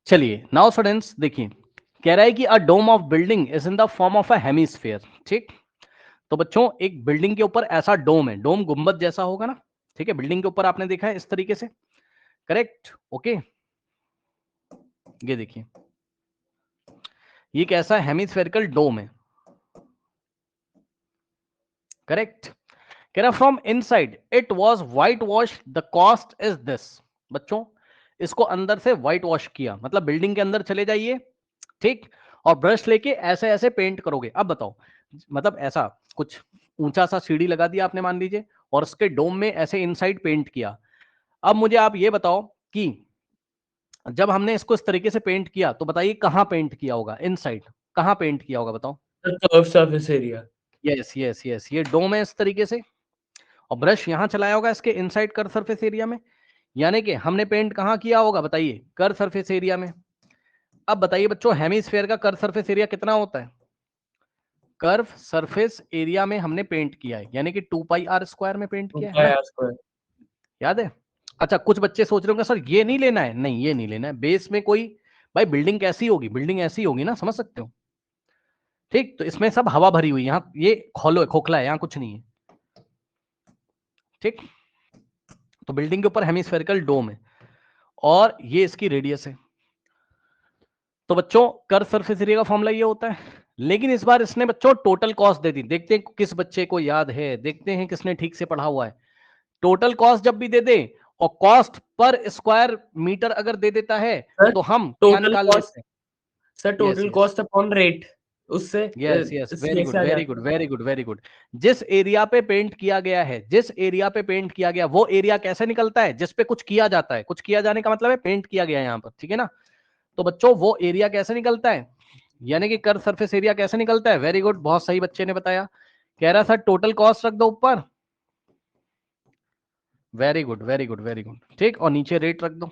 चलिए now students देखिए, कह रहा है कि a dome of building is in the form of a hemisphere. ठीक, तो बच्चों एक बिल्डिंग के ऊपर ऐसा डोम है, डोम गुंबद जैसा होगा ना। ठीक है, बिल्डिंग के ऊपर आपने देखा है इस तरीके से, करेक्ट। ओके, ये देखिए, ये कैसा हेमिस्फेरिकल डोम है, करेक्ट। कह रहा from inside it was white wash, the cost is this. बच्चों इसको अंदर से व्हाइट वॉश किया, मतलब बिल्डिंग के अंदर चले जाइए, ठीक, और ब्रश लेके ऐसे ऐसे पेंट करोगे। अब बताओ, मतलब ऐसा कुछ ऊंचा सा सीढ़ी लगा दिया आपने मान लीजिए, और उसके डोम में ऐसे इनसाइड पेंट किया। अब मुझे आप ये बताओ कि जब हमने इसको इस तरीके से पेंट किया तो बताइए कहां पेंट किया होगा, इनसाइड कहां पेंट किया होगा बताओ। Curve surface area. Yes yes yes, ये डोम है इस तरीके से, और ब्रश यहां चलाया होगा इसके इनसाइड कर सरफेस एरिया में, यानी कि हमने पेंट कहां किया होगा बताइए, कर सरफेस एरिया में। अब बताइए बच्चों, हेमिस्फेयर का कर सरफेस एरिया कितना होता है? कर्व सरफेस एरिया में हमने पेंट किया है, यानी कि 2πr² में पेंट किया है ना, स्क्वायर। याद है? अच्छा, कुछ बच्चे सोच रहे होंगे सर ये नहीं लेना है, नहीं ये नहीं लेना है, बेस में कोई, भाई बिल्डिंग कैसी होगी, बिल्डिंग ऐसी होगी ना, समझ सकते हो। ठीक, तो इसमें सब हवा भरी हुई, यहाँ ये खोलो है, खोखला है, यहाँ कुछ नहीं है। ठीक, तो बिल्डिंग के ऊपर हेमिस्फेरिकल डोम है और ये इसकी रेडियस है। तो बच्चों कर्व सरफेस एरिया का फॉर्मूला ये होता है, लेकिन इस बार इसने बच्चों टोटल कॉस्ट दे दी। देखते हैं किस बच्चे को याद है, देखते हैं किसने ठीक से पढ़ा हुआ है। टोटल कॉस्ट जब भी दे दे और कॉस्ट पर स्क्वायर मीटर अगर दे देता है सर तो हम क्या टोटल निकाल कॉस्ट, लेते हैं? Sir yes total yes cost upon rate, उससे यस यस, वेरी इसमें गुड से आ वेरी जाता गुड है। Very good very good. जिस एरिया पे पेंट किया गया है, जिस एरिया पे पेंट किया गया, वो एरिया कैसे निकलता है? जिस पे कुछ किया जाता है, कुछ किया जाने का मतलब है पेंट किया गया है यहाँ पर, ठीक है ना। तो बच्चों वो एरिया कैसे निकलता है, यानी कि कर्व सरफेस एरिया कैसे निकलता है? वेरी गुड, बहुत सही बच्चे ने बताया। कह रहा था टोटल कॉस्ट रख दो ऊपर, very good very good very good, ठीक, और नीचे रेट रख दो।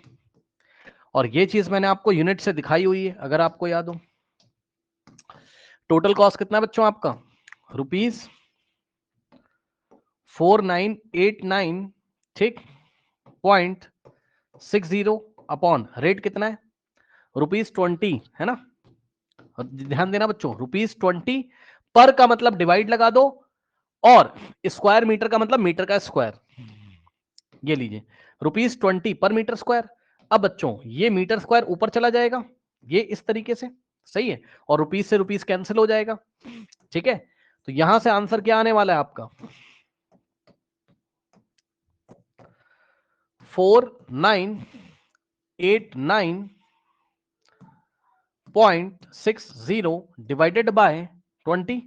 और ये चीज मैंने आपको यूनिट से दिखाई हुई है, अगर आपको याद हो। टोटल कॉस्ट कितना है बच्चों आपका? ₹4989, ठीक, .60 अपॉन रेट कितना है? ₹20 है ना। और ध्यान देना बच्चों, ₹20 पर का मतलब डिवाइड लगा दो, और स्क्वायर मीटर का मतलब मीटर का स्क्वायर। ये लीजिए ₹20 पर मीटर स्क्वायर। अब बच्चों ये मीटर स्क्वायर ऊपर चला जाएगा, ये इस तरीके से, सही है, और रुपीस से रुपीस कैंसिल हो जाएगा, ठीक है। तो यहां से आंसर क्या आने वाला है आपका? 4989.60 डिवाइडेड बाय 20,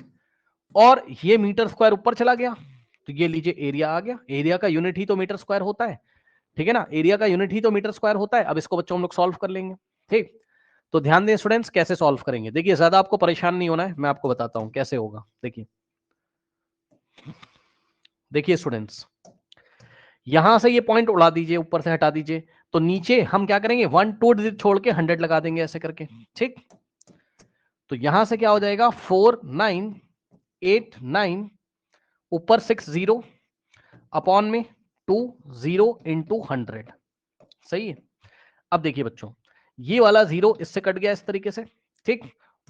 और ये मीटर स्क्वायर ऊपर चला गया, तो ये लीजिए एरिया आ गया। एरिया का यूनिट ही तो मीटर स्क्वायर होता है, ठीक है ना, एरिया का यूनिट ही तो मीटर स्क्वायर होता है। अब इसको बच्चों हम लोग सॉल्व कर लेंगे, ठीक। तो ध्यान दें स्टूडेंट्स, कैसे सॉल्व करेंगे, देखिए ज्यादा आपको परेशान नहीं होना है, मैं आपको बताता हूं कैसे होगा। देखिए देखिए स्टूडेंट्स, यहां से ये पॉइंट उड़ा दीजिए, ऊपर से हटा दीजिए, तो नीचे हम क्या करेंगे, 1 2 डिजिट छोड़ के 100 लगा देंगे ऐसे करके, ठीक। तो यहां से क्या हो जाएगा, 4989 ऊपर 60 अपॉन में 20 इंटू 100, सही है। अब देखिए बच्चों, ये वाला जीरो इससे कट गया इस तरीके से, ठीक।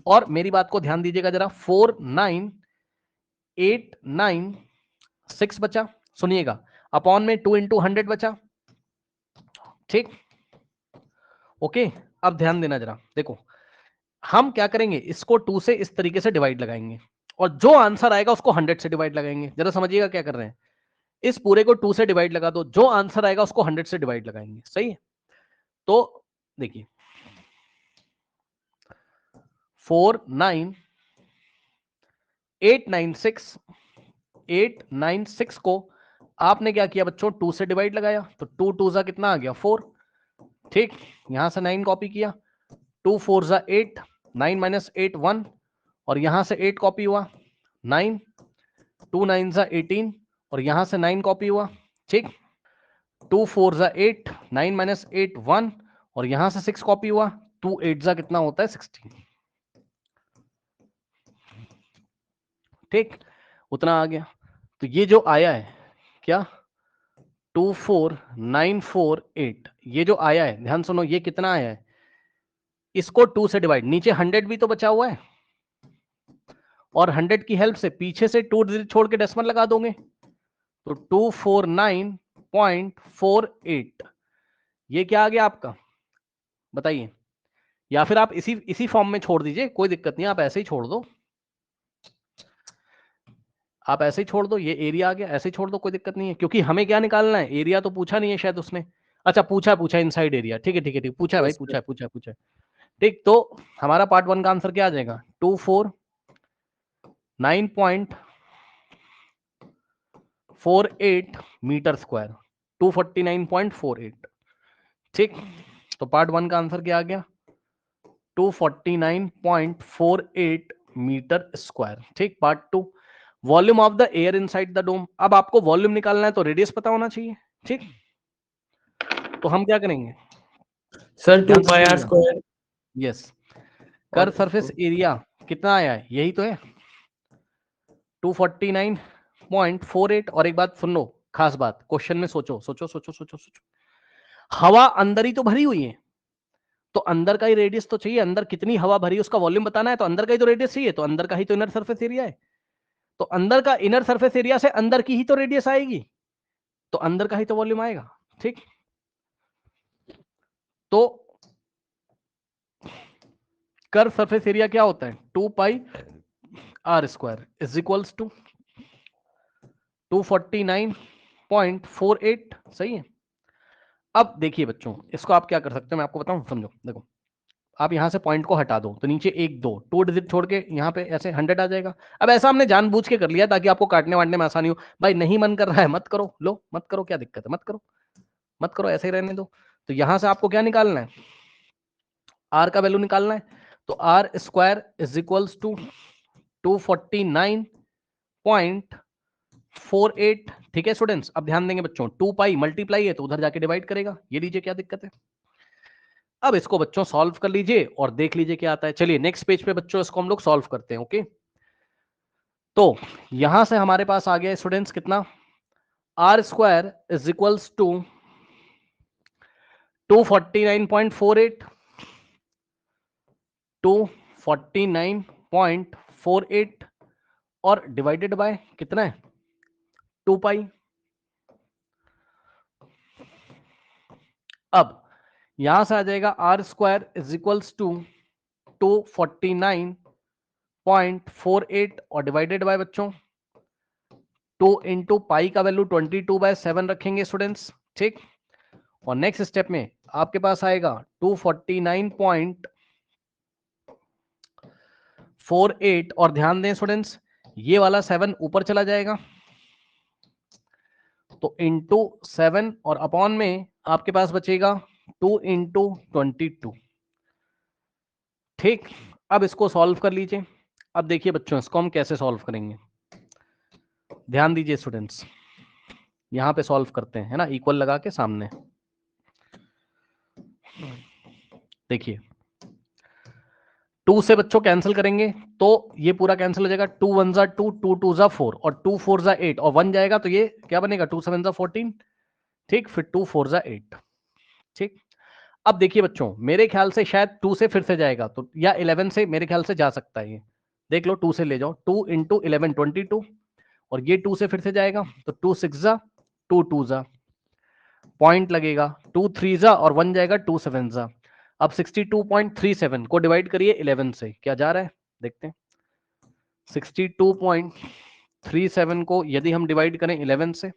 और मेरी बात को ध्यान दीजिएगा जरा, 4989.6 बचा, सुनिएगा, अपॉन में 2 इंटू 100 बचा, ठीक। ओके, अब ध्यान देना जरा, देखो हम क्या करेंगे, इसको 2 से इस तरीके से डिवाइड लगाएंगे, और जो आंसर आएगा उसको 100 से डिवाइड लगाएंगे। जरा समझिएगा क्या कर रहे हैं, इस पूरे को 2 से डिवाइड लगा दो, जो आंसर आएगा उसको 100 से डिवाइड लगाएंगे, सही है। तो देखिए 49896 को आपने क्या किया बच्चों, 2 से डिवाइड लगाया, तो 2 2 जा कितना आ गया 4, ठीक। यहां से 9 कॉपी किया, 2 4 जा 8, 9 माइनस 8 1, और यहां से 8 कॉपी हुआ, 9, 2 9 जा 18, और यहां से 9 कॉपी हुआ, ठीक। 2 4 जा 8, 9 माइनस 8 1, और यहां से 6 कॉपी हुआ, 2 8 जा कितना होता है 16, ठीक, उतना आ गया। तो ये जो आया है क्या, 24948, ये जो आया है, ध्यान सुनो, ये कितना आया है, इसको 2 से डिवाइड, नीचे 100 भी तो बचा हुआ है और 100 की हेल्प से पीछे से 2 डिजिट छोड़ के डेसिमल लगा दोगे तो 249.48 ये क्या आ गया आपका, बताइए। या फिर आप इसी फॉर्म में छोड़ दीजिए, कोई दिक्कत नहीं, आप ऐसे ही छोड़ दो, आप ऐसे ही छोड़ दो, ये एरिया आ गया, ऐसे ही छोड़ दो, कोई दिक्कत नहीं है, क्योंकि हमें क्या निकालना है, एरिया तो पूछा नहीं है शायद उसने। अच्छा पूछा इनसाइड एरिया, ठीक है ठीक है ठीक, पूछा है भाई, Yes, पूछा है ठीक। तो हमारा पार्ट 1 का आंसर क्या आ जाएगा, 249.48 मीटर स्क्वायर, 249.48, ठीक। तो पार्ट 1 का आंसर क्या आ गया, 249.48 मीटर स्क्वायर, ठीक। Part 2, volume of the air inside the dome. अब आपको वॉल्यूम निकालना है तो रेडियस पता होना चाहिए, ठीक। तो हम क्या करेंगे, सर 2 ध्यान से पाई आर सुनिएगा, स्क्वायर यस, कर और सरफेस एरिया कितना आया है, यही तो है 249.48। और एक बात सुन लो, खास बात, क्वेश्चन में सोचो सोचो सोचो सोचो सोचो, हवा अंदर ही तो भरी हुई है, तो अंदर का ही रेडियस तो चाहिए, अंदर कितनी हवा भरी उसका वॉल्यूम बताना है, तो अंदर का ही तो रेडियस चाहिए, तो अंदर का ही तो इनर सरफेस एरिया है, तो अंदर का इनर सरफेस एरिया से अंदर की ही तो रेडियस आएगी, तो अंदर का ही तो वॉल्यूम आएगा, ठीक। तो कर्व सरफेस एरिया क्या होता है, 2 pi R square is equals to 249.48, सही है। अब देखिए बच्चों, इसको आप क्या कर सकते हो, मैं आपको बताऊं, समझो, देखो, आप यहां से पॉइंट को हटा दो तो नीचे 1 2 2 डिजिट छोड़ के यहाँ पे ऐसे 100 आ जाएगा। अब ऐसा हमने जानबूझ के कर लिया ताकि आपको काटने वाटने में आसानी हो, भाई नहीं मन कर रहा है मत करो, लो मत करो, क्या दिक्कत है, मत करो मत करो, ऐसे ही रहने दो। तो यहां से आपको क्या निकालना है, आर का वैल्यू निकालना है, तो R square is equals to 249.48, ठीक है स्टूडेंट्स। अब ध्यान देंगे बच्चों, 2 पाई मल्टीप्लाई है तो उधर जाके डिवाइड करेगा, ये लीजिए, क्या दिक्कत है। अब इसको बच्चों सॉल्व कर लीजिए और देख लीजिए क्या आता है। चलिए नेक्स्ट पेज पे बच्चों इसको हम लोग सॉल्व करते हैं, ओके। तो यहां से हमारे पास आ गया स्टूडेंट्स कितना, R square is equals to 249.48, 249.48 और डिवाइडेड बाय कितना है, 2 पाई। अब यहां से आ जाएगा R square is equals to 249.48 और डिवाइडेड बाय बच्चों 2 इंटू पाई का वैल्यू 22/7 रखेंगे स्टूडेंट्स, ठीक। और नेक्स्ट स्टेप में आपके पास आएगा 249.48 और ध्यान दें स्टूडेंट्स, ये वाला 7 ऊपर चला जाएगा, तो इंटू 7 और अपॉन में आपके पास बचेगा 2 इंटू 22, ठीक। अब इसको सॉल्व कर लीजिए। अब देखिए बच्चों, इसको हम कैसे सॉल्व करेंगे, ध्यान दीजिए स्टूडेंट्स, यहां पे सॉल्व करते हैं, है ना, इक्वल लगा के सामने। देखिए 2 से बच्चों कैंसिल करेंगे तो ये पूरा कैंसिल हो जाएगा, 2 1 जा 2, 2 2 जा 4 और 2 4 जा 8 और 1 जाएगा तो ये क्या बनेगा, 2 7 जा 14, ठीक। फिर 2 4 जा 8, ठीक। अब देखिए बच्चों, मेरे ख्याल से शायद 2 से फिर से जाएगा तो, या 11 से मेरे ख्याल से जा सकता है, ये देख लो, 2 से ले जाओ, 2 इंटू 11 22 और ये 2 से फिर से जाएगा तो 2 6 जा 2 2 जा, पॉइंट लगेगा, 2 3 जा और 1 जाएगा 2 7 जा। अब 62.37 को डिवाइड करिए 11 से, क्या जा रहा है देखते हैं, 62.37 को यदि हम डिवाइड करें 11 से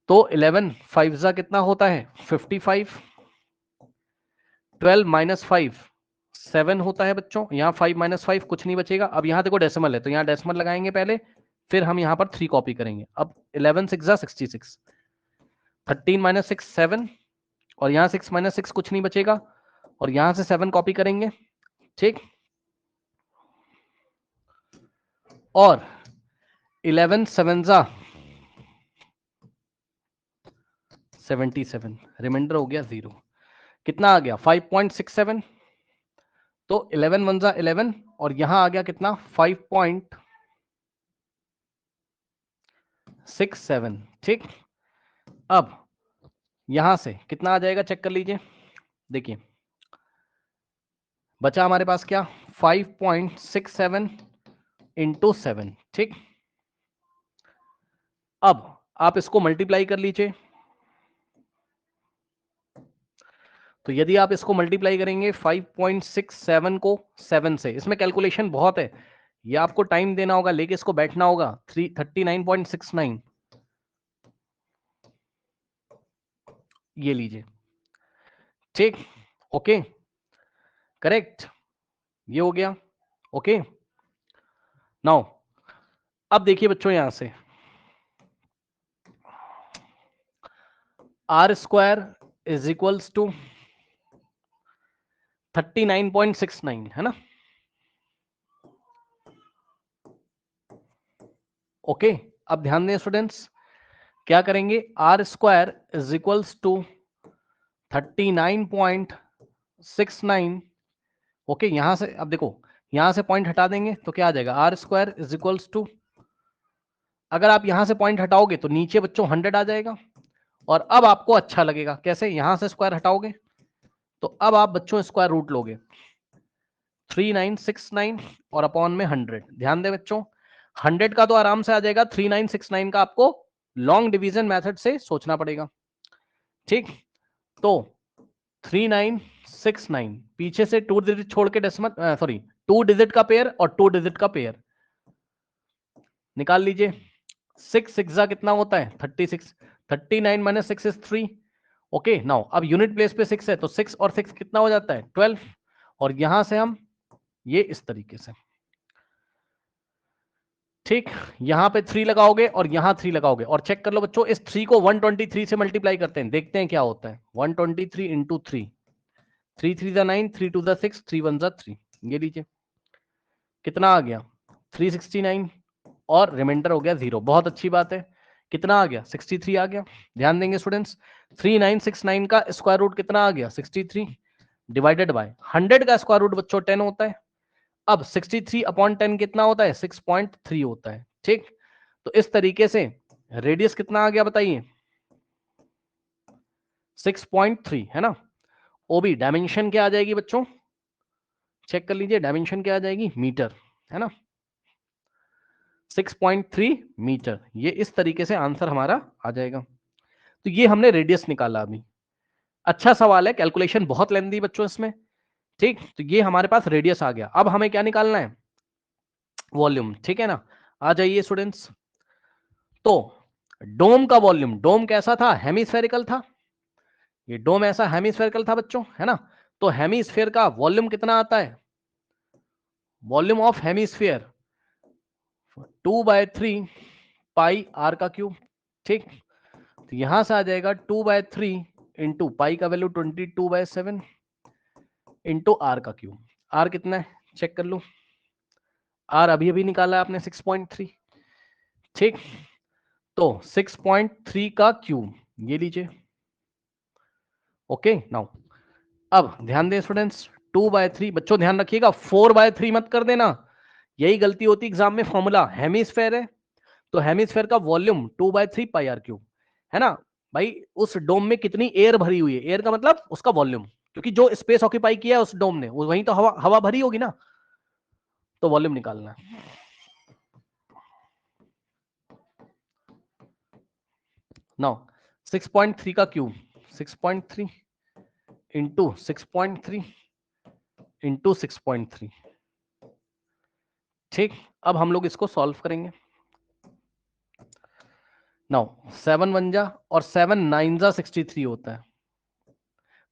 तो 11 5 जा कितना होता है 55, 12 माइनस 5 7 होता है बच्चों, यहाँ 5 माइनस 5 कुछ नहीं बचेगा। अब यहाँ देखो डेसिमल है तो यहाँ डेसिमल लगाएंगे पहले, फिर हम यहाँ पर 3 कॉपी करेंगे। अब 11 6 जा 66, 13 माइनस 6 7 और यहाँ 6 माइनस 6 कुछ नहीं बचेगा और यहाँ से 7 कॉपी करेंगे, ठीक। और 11 7 जा 77, रिमाइंडर हो गया 0, कितना आ गया 5.67, तो 11 1 जा 11 और यहां आ गया कितना 5.67, ठीक। अब यहां से कितना आ जाएगा चेक कर लीजिए, देखिए बचा हमारे पास क्या 5.67 इंटू 7। ठीक, अब आप इसको मल्टीप्लाई कर लीजिए। तो यदि आप इसको मल्टीप्लाई करेंगे 5.67 को 7 से, इसमें कैलकुलेशन बहुत है, ये आपको टाइम देना होगा, लेके इसको बैठना होगा। 39.69 ये लीजिए। ठीक, ओके, करेक्ट, ये हो गया। ओके, नाउ अब देखिए बच्चों, यहां से R square is equals to 39.69 है ना। ओके, अब ध्यान दें स्टूडेंट्स, क्या करेंगे, R square is equals to 39.69। Okay, यहां से अब देखो, यहां से पॉइंट हटा देंगे तो क्या आ जाएगा, R square is equals to, अगर आप यहां से पॉइंट हटाओगे तो नीचे बच्चों 100 आ जाएगा। और अब आपको अच्छा लगेगा कैसे, यहां से स्क्वायर हटाओगे तो अब आप बच्चों स्क्वायर रूट लोगे 3969 और अपॉन में 100। ध्यान दें बच्चों, 100 का तो आराम से आ जाएगा, 3969 का आपको लॉन्ग डिवीजन मेथड से सोचना पड़ेगा। ठीक, तो 3969 पीछे से 2 डिजिट छोड़ के डेसिमल, सॉरी 2 डिजिट का पेयर और 2 डिजिट का पेयर निकाल लीजिए। 6 6 कितना होता है 36, 39 माइनस 6 इज 3। ओके, नाउ अब यूनिट प्लेस पे 6 है तो 6 और 6 कितना हो जाता है 12, और यहां से हम ये इस तरीके से, ठीक, यहां पे 3 लगाओगे और यहां 3 लगाओगे, और चेक कर लो बच्चों, इस 3 को 123 से मल्टीप्लाई करते हैं, देखते हैं क्या होता है। 123 इंटू 3, 3 3 जा 9, 3 2 जा 6, 3 1 जा 3, ये लीजिए कितना आ गया 369, और रिमाइंडर हो गया 0। बहुत अच्छी बात है, कितना आ गया 63 आ गया। ध्यान देंगे स्टूडेंट्स, 3969 का स्क्वायर रूट कितना आ गया 63, डिवाइडेड बाय 100 का स्क्वायर रूट बच्चों 10 होता है। अब 63 अपॉन 10 कितना होता है 6.3 होता है। ठीक, तो इस तरीके से रेडियस कितना आ गया बताइए 6.3 है ना। ओबी डायमेंशन क्या आ जाएगी बच्चों, चेक कर लीजिए, डायमेंशन क्या आ जाएगी मीटर, है ना, 6.3 मीटर। ये इस तरीके से आंसर हमारा आ जाएगा। तो ये हमने रेडियस निकाला अभी। अच्छा सवाल है, कैलकुलेशन बहुत लेंदी बच्चों इसमें। ठीक, तो ये हमारे पास रेडियस आ गया। अब हमें क्या निकालना है, वॉल्यूम। ठीक है ना, आ जाइए स्टूडेंट्स। तो डोम का वॉल्यूम, डोम कैसा था हेमिस्फेरिकल था, ये डोम ऐसा हेमिस्फेरिकल था बच्चों, है ना। तो हेमिस्फेयर का वॉल्यूम कितना आता है, volume of hemisphere 2/3 pi R का क्यूब। ठीक, तो यहां से आ जाएगा 2/3 इंटू पाई का वैल्यू 22/7 इंटू आर का क्यूब। आर कितना है चेक कर लो, आर अभी अभी निकाला आपने 6.3। ठीक, तो 6.3 का क्यूब ये लीजिए। ओके, नाउ अब ध्यान दें स्टूडेंट्स, 2/3 बच्चों ध्यान रखिएगा, 4/3 मत कर देना, यही गलती होती एग्जाम में। फॉर्मूला हेमिस्फेयर है तो हेमिस्फेयर का वॉल्यूम 2/3 पाई आर क्यूब, है ना भाई। उस डोम में कितनी एयर भरी हुई है, एयर का मतलब उसका वॉल्यूम, क्योंकि जो स्पेस ऑक्यूपाई किया है उस डोम ने, वहीं तो हवा हवा भरी होगी ना, तो वॉल्यूम निकालना है। नाउ 6.3 का क्यूब 6.3 इंटू 6.3 इंटू 6.3। ठीक, अब हम लोग इसको सॉल्व करेंगे। नाउ 7 1 जा और 7 9 जा 63 होता है,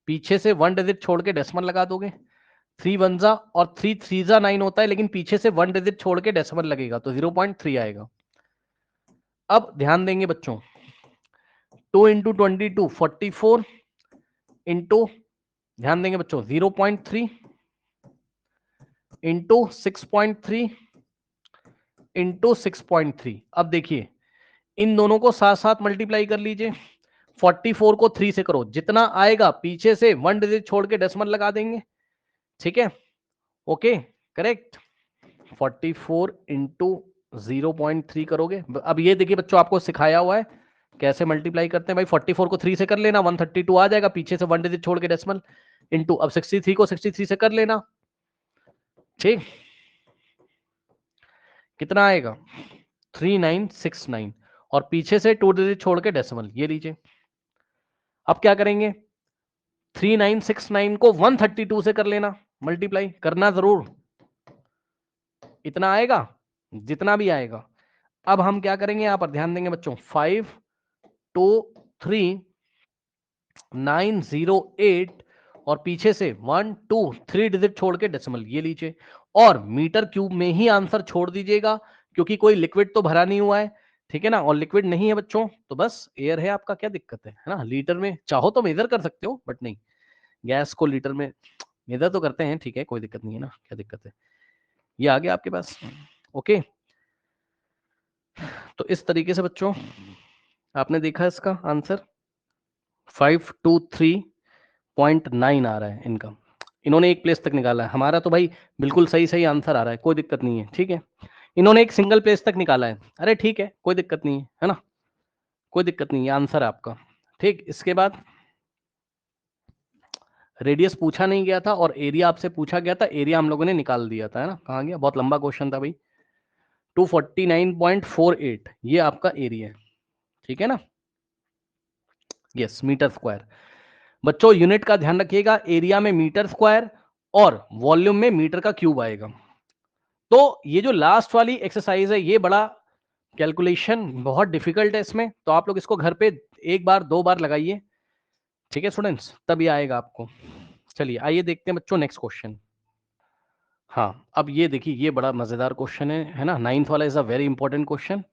पीछे से 1 डिजिट छोड़ के डेसिमल लगा दोगे। 3 1 जा और 3 3 जा 9 होता है, लेकिन पीछे से 1 डिजिट छोड़ के डेसिमल लगेगा तो 0.3 आएगा। अब ध्यान देंगे बच्चों, 2 इंटू 22 44 इंटू, ध्यान देंगे बच्चों 0.3 इंटू 6.3 इंटू 6.3। अब देखिए इन दोनों को साथ साथ मल्टीप्लाई कर लीजिए। 44 को 3 से करो, जितना आएगा पीछे से 1 डिजिट छोड़ के डेसिमल लगा देंगे। ठीक है, ओके, करेक्ट। 44 इंटू 0.3 करोगे। अब ये देखिए बच्चों, आपको सिखाया हुआ है कैसे मल्टीप्लाई करते हैं भाई। 44 को 3 से कर लेना, 132 आ जाएगा, पीछे से 1 डिजिट छोड़ के डेसिमल, इंटू अब 63 को 63 से कर लेना, ठीक, कितना आएगा 3969 और पीछे से 2 डिजिट छोड़ के डेसिमल, ये लीजिए। अब क्या करेंगे, 3969 को 132 से कर लेना मल्टीप्लाई, करना जरूर, इतना आएगा जितना भी आएगा। अब हम क्या करेंगे, यहां पर ध्यान देंगे बच्चों, 523908 और पीछे से 1 2 3 डिजिट छोड़ के डेसिमल, ये लीजिए। और मीटर क्यूब में ही आंसर छोड़ दीजिएगा, क्योंकि कोई लिक्विड तो भरा नहीं हुआ है, ठीक है ना, और लिक्विड नहीं है बच्चों तो बस एयर है आपका, क्या दिक्कत है ना। लीटर में चाहो तो मेजर कर सकते हो, बट नहीं, गैस को लीटर में मेजर तो करते हैं, ठीक है, कोई दिक्कत नहीं है ना, क्या दिक्कत है। ये आ गया आपके पास, ओके। तो इस तरीके से बच्चों आपने देखा इसका आंसर 523.9 आ रहा है इनका। इन्होंने एक प्लेस तक निकाला है, हमारा तो भाई बिल्कुल सही सही आंसर आ रहा है, कोई दिक्कत नहीं है, ठीक है। इन्होंने एक सिंगल प्लेस तक निकाला है, अरे ठीक है, कोई दिक्कत नहीं है ना, कोई दिक्कत नहीं है, आंसर है आपका, ठीक। इसके बाद रेडियस पूछा नहीं गया था और एरिया आपसे पूछा गया था, एरिया हम लोगों ने निकाल दिया था, है ना, कहाँ गया, बहुत लंबा क्वेश्चन था भाई। 249.48 ये आपका एरिया है, ठीक है ना, यस, मीटर स्क्वायर। बच्चों यूनिट का ध्यान रखिएगा, एरिया में मीटर स्क्वायर और वॉल्यूम में मीटर का क्यूब आएगा। तो ये जो लास्ट वाली एक्सरसाइज है, ये बड़ा कैलकुलेशन बहुत डिफिकल्ट है इसमें, तो आप लोग इसको घर पे एक बार 2 बार लगाइए, ठीक है स्टूडेंट्स, तब ये आएगा आपको। चलिए आइए देखते हैं बच्चों नेक्स्ट क्वेश्चन। हाँ, अब ये देखिए, ये बड़ा मजेदार क्वेश्चन है ना, 9th वाला is a very important question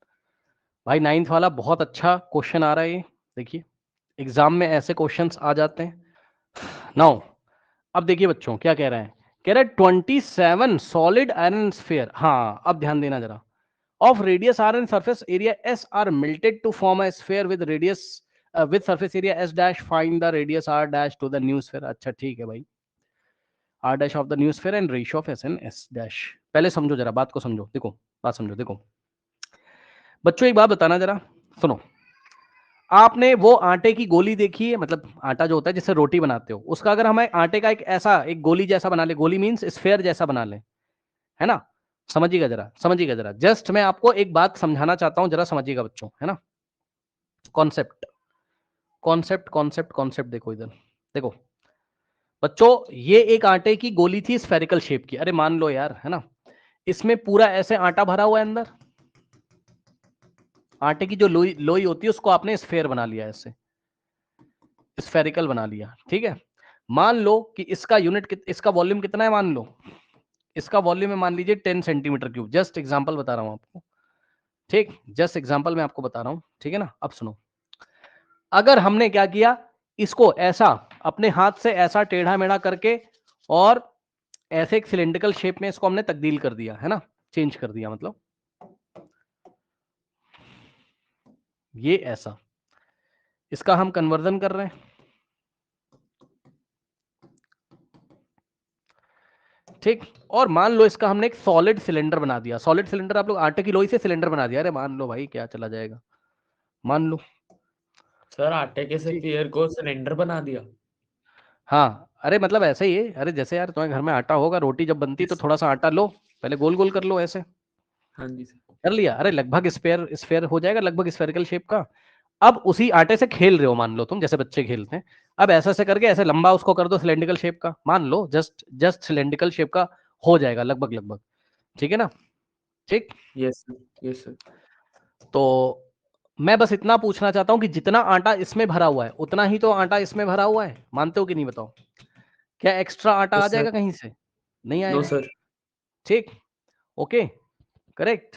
भाई, 9th वाला बहुत अच्छा क्वेश्चन आ रहा है ये, देखिए एग्जाम में ऐसे क्वेश्चंस आ जाते हैं। नाउ अब देखिए बच्चों क्या कह रहे हैं, कह रहे हैं 27 सॉलिड आयरन स्फीयर, हाँ अब ध्यान देना जरा, of radius R and surface area S are melted to form a sphere with radius with surface area S dash, find the radius R dash to the new sphere. अच्छा ठीक है भाई, R dash of the new sphere and ratio of S and S dash. पहले समझो जरा, बात को समझो, देखो बात समझो, देखो बच्चों एक बात बताना जरा, सुनो, आपने वो आटे की गोली देखी है, मतलब आटा जो होता है जिससे रोटी बनाते हो, उसका अगर हमें आटे का एक ऐसा एक गोली जैसा बना ले, गोली मीन्स स्फेयर जैसा बना ले, है ना, समझिएगा जरा, समझिएगा जरा, जस्ट मैं आपको एक बात समझाना चाहता हूं, जरा समझिएगा बच्चों, है ना, कॉन्सेप्ट कॉन्सेप्ट कॉन्सेप्ट कॉन्सेप्ट, देखो इधर, देखो बच्चों, ये एक आटे की गोली थी स्फेरिकल शेप की, अरे मान लो यार, है ना, इसमें पूरा ऐसे आटा भरा हुआ है अंदर, आटे की जो लोई लोई होती है उसको आपने स्फेयर बना लिया, ऐसे स्फेरिकल बना लिया, ठीक है। मान लो कि इसका यूनिट, इसका वॉल्यूम कितना है, मान लो इसका वॉल्यूम है, मान लीजिए 10 सेंटीमीटर क्यूब, जस्ट एग्जांपल बता रहा हूं आपको, ठीक, जस्ट एग्जांपल मैं आपको बता रहा हूं, ठीक है ना। अब सुनो, अगर हमने क्या किया, इसको ऐसा अपने हाथ से ऐसा टेढ़ा मेढ़ा करके और ऐसे एक सिलेंड्रिकल शेप में इसको हमने तब्दील कर दिया, है ना, चेंज कर दिया, मतलब ये ऐसा, इसका हम कन्वर्जन कर रहे हैं, ठीक। और मान लो इसका हमने एक सॉलिड सिलेंडर बना दिया, सॉलिड सिलेंडर आप लोग आटे की लोई से सिलेंडर बना दिया, अरे मान लो भाई क्या चला जाएगा, मान लो, सर आटे के ठीक, स्फीयर को सिलेंडर बना दिया। हाँ अरे मतलब ऐसे ही है, अरे जैसे यार तुम्हारे घर में आटा होगा, रोटी जब बनती तो थोड़ा सा आटा लो, पहले गोल गोल कर लो, ऐसे हाँ जी सर। कर लिया, अरे लगभग स्फेयर स्फेयर हो जाएगा, लगभग स्फेरिकल शेप का। अब उसी आटे से खेल रहे हो, मान लो तुम जैसे बच्चे खेलते हैं, अब ऐसे ऐसे करके ऐसे लंबा उसको कर दो सिलेंड्रिकल शेप का, मान लो जस्ट जस्ट सिलेंड्रिकल शेप का हो जाएगा लगभग लगभग, ठीक है ना, ठीक। Yes sir, yes sir. तो मैं बस इतना पूछना चाहता हूं कि जितना आटा इसमें भरा हुआ है उतना ही तो आटा इसमें भरा हुआ है, मानते हो कि नहीं बताओ, क्या एक्स्ट्रा आटा आ यस सर। जाएगा कहीं से, नहीं नो आएगा, सर। ठीक, ओके, करेक्ट,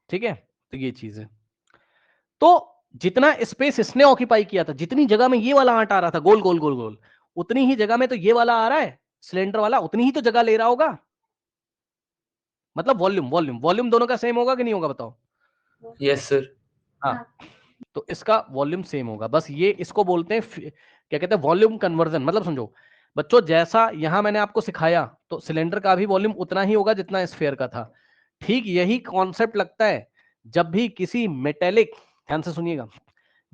ठीक है। तो ये चीज है, तो जितना स्पेस इसने ऑक्यूपाई किया था, जितनी जगह में ये वाला आटा आ रहा था गोल गोल गोल गोल, उतनी ही जगह में तो ये वाला आ रहा है सिलेंडर वाला, उतनी ही तो जगह ले रहा होगा, मतलब वॉल्यूम वॉल्यूम वॉल्यूम दोनों का सेम होगा कि नहीं होगा बताओ, यस सर। हाँ, तो इसका वॉल्यूम सेम होगा, बस ये इसको बोलते हैं क्या कहते हैं, वॉल्यूम कन्वर्जन, मतलब समझो बच्चों, जैसा यहां मैंने आपको सिखाया, तो सिलेंडर का भी वॉल्यूम उतना ही होगा जितना स्फीयर का था, ठीक यही कॉन्सेप्ट लगता है जब भी किसी मेटेलिक, ध्यान से सुनिएगा,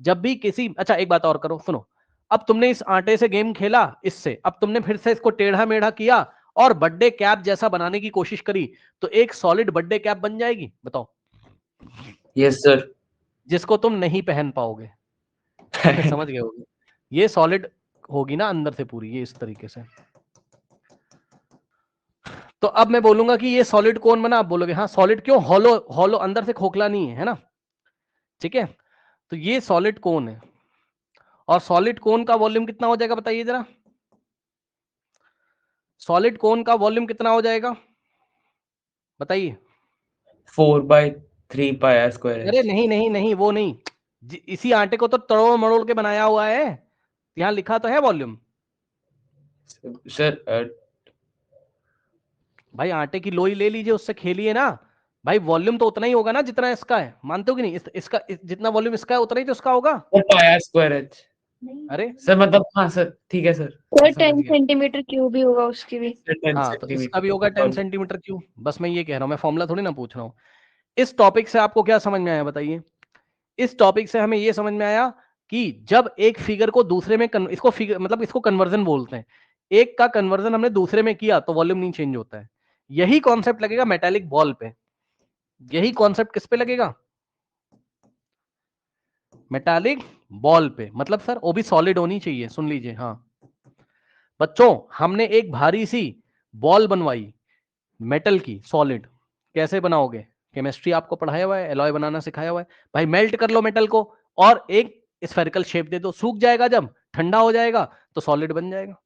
जब भी किसी, अच्छा एक बात और करो, सुनो, अब तुमने इस आटे से गेम खेला इससे, अब तुमने फिर से इसको टेढ़ा मेढ़ा किया और बर्थडे कैप जैसा बनाने की कोशिश करी तो एक सॉलिड बर्थडे कैप बन जाएगी, बताओ। Yes sir. जिसको तुम नहीं पहन पाओगे। समझ गए होगे, ये सॉलिड होगी ना अंदर से पूरी, ये इस तरीके से। तो अब मैं बोलूंगा कि ये सॉलिड कौन बना, आप बोलोगे हाँ सॉलिड क्यों, हॉलो हॉलो, अंदर से खोखला नहीं है, है ना, ठीक है। तो ये सॉलिड कौन है, और सॉलिड कोन का वॉल्यूम कितना हो जाएगा बताइए जरा, सॉलिड कोन का वॉल्यूम कितना हो जाएगा बताइए। 4/3 अरे πr²। नहीं नहीं नहीं, वो नहीं, इसी आटे को तो तड़ोड़ मड़ोड़ के बनाया हुआ है, यहां लिखा तो है वॉल्यूम। सर भाई आटे की लोई ले लीजिए, उससे खेलिए ना, भाई वॉल्यूम तो उतना ही होगा ना जितना इसका है, मानते हो कि नहीं, इसका जितना वॉल्यूम इसका है उतना ही तो इसका होगा। 4πr²। अरे सर मतलब हाँ सर, ठीक है सर। सर समझ 10 गया, सेंटीमीटर क्यूब भी होगा उसकी भी। सर 10 हाँ तो इसका भी होगा सेंटीमीटर 10 सेंटीमीटर क्यूब, बस मैं ये कह रहा हूं, मैं फॉर्मूला थोड़ी ना पूछ रहा हूँ। इस टॉपिक से आपको क्या समझ में आया बताइए, इस टॉपिक से हमें यह समझ में आया कि जब एक फिगर को दूसरे में इसको फिगर मतलब इसको कन्वर्जन बोलते हैं, एक का कन्वर्जन हमने दूसरे में किया तो वॉल्यूम नहीं चेंज होता है। यही कॉन्सेप्ट लगेगा मेटालिक बॉल पे, यही कॉन्सेप्ट किस पे लगेगा, मेटालिक बॉल पे। मतलब सर वो भी सॉलिड होनी चाहिए, सुन लीजिए। हाँ बच्चों, हमने एक भारी सी बॉल बनवाई मेटल की सॉलिड, कैसे बनाओगे, केमिस्ट्री आपको पढ़ाया हुआ है, एलॉय बनाना सिखाया हुआ है, भाई मेल्ट कर लो मेटल को और एक स्फेरिकल शेप दे दो, सूख जाएगा, जब ठंडा हो जाएगा तो सॉलिड बन जाएगा।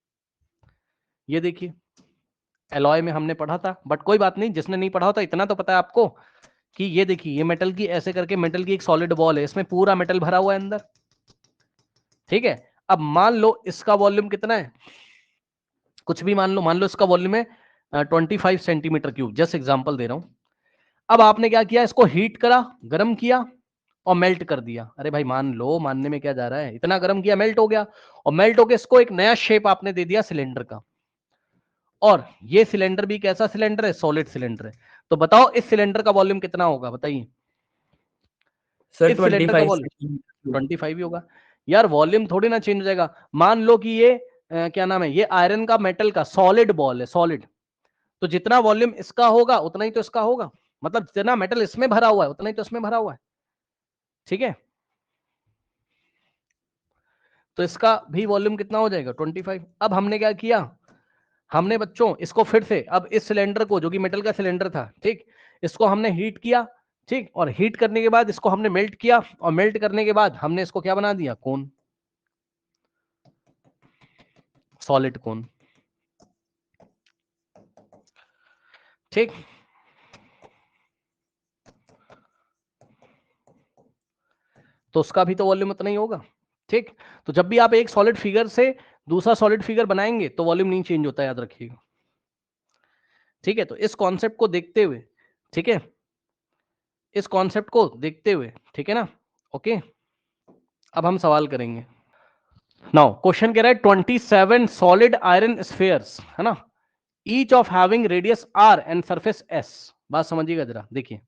ये देखिए एलॉय में हमने पढ़ा था, बट कोई बात नहीं, जिसने नहीं पढ़ा होता इतना तो पता है आपको कि ये देखिए ये मेटल की ऐसे करके मेटल की एक सॉलिड बॉल है, इसमें पूरा मेटल भरा हुआ है अंदर, ठीक है। अब मान लो इसका वॉल्यूम कितना है, कुछ भी मान लो इसका वॉल्यूम है 25 सेंटीमीटर क्यूब, जस्ट एग्जांपल दे रहा हूं। अब आपने क्या किया, इसको हीट करा, गर्म किया और मेल्ट कर दिया। अरे भाई मान लो, मानने में क्या जा रहा है, इतना गर्म किया मेल्ट हो गया, और मेल्ट होकर इसको एक नया शेप आपने दे दिया सिलेंडर का। और ये सिलेंडर भी कैसा सिलेंडर है, सॉलिड सिलेंडर है। तो बताओ इस सिलेंडर का वॉल्यूम कितना होगा बताइए, सर इस सिलेंडर का 25 वॉल्यूम सेंटीमीटर। 25 ही होगा। यार वॉल्यूम थोड़ी ना चेंज हो जाएगा, मान लो कि ये क्या नाम है, ये आयरन का मेटल का सॉलिड बॉल है, सॉलिड, तो जितना वॉल्यूम इसका होगा उतना ही तो इसका होगा, मतलब जितना मेटल इसमें भरा हुआ है उतना ही तो इसमें भरा हुआ है, ठीक है। तो इसका भी वॉल्यूम कितना हो जाएगा 25। अब हमने क्या किया, हमने बच्चों इसको फिर से, अब इस सिलेंडर को जो कि मेटल का सिलेंडर था, ठीक, इसको हमने हीट किया, ठीक, और हीट करने के बाद इसको हमने मेल्ट किया, और मेल्ट करने के बाद हमने इसको क्या बना दिया, कोन, सॉलिड कोन, ठीक। तो उसका भी तो वॉल्यूम उतना ही होगा, ठीक। तो जब भी आप एक सॉलिड फिगर से दूसरा सॉलिड फिगर बनाएंगे तो वॉल्यूम नहीं चेंज होता, याद रखिएगा, ठीक है। तो इस कॉन्सेप्ट को देखते हुए, ठीक है, इस कॉन्सेप्ट को देखते हुए, ठीक है ना, ओके। अब हम सवाल करेंगे। नाउ क्वेश्चन कह रहा है 27 सॉलिड आयरन स्फीयर्स, है ना, each of having radius R and surface S. बात समझिएगा जरा, देखिए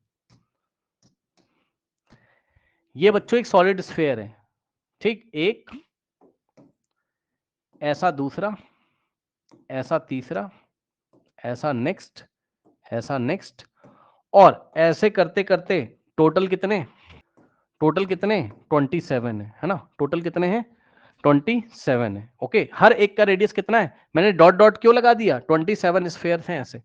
ये बच्चों एक सॉलिड स्फीयर है, ठीक, एक ऐसा, दूसरा ऐसा, तीसरा ऐसा, नेक्स्ट ऐसा, नेक्स्ट, और ऐसे करते करते टोटल कितने, टोटल कितने 27 है ना, टोटल कितने हैं 27 है, ओके। हर एक का रेडियस कितना है, मैंने डॉट डॉट क्यों लगा दिया, 27 स्फीयर हैं ऐसे,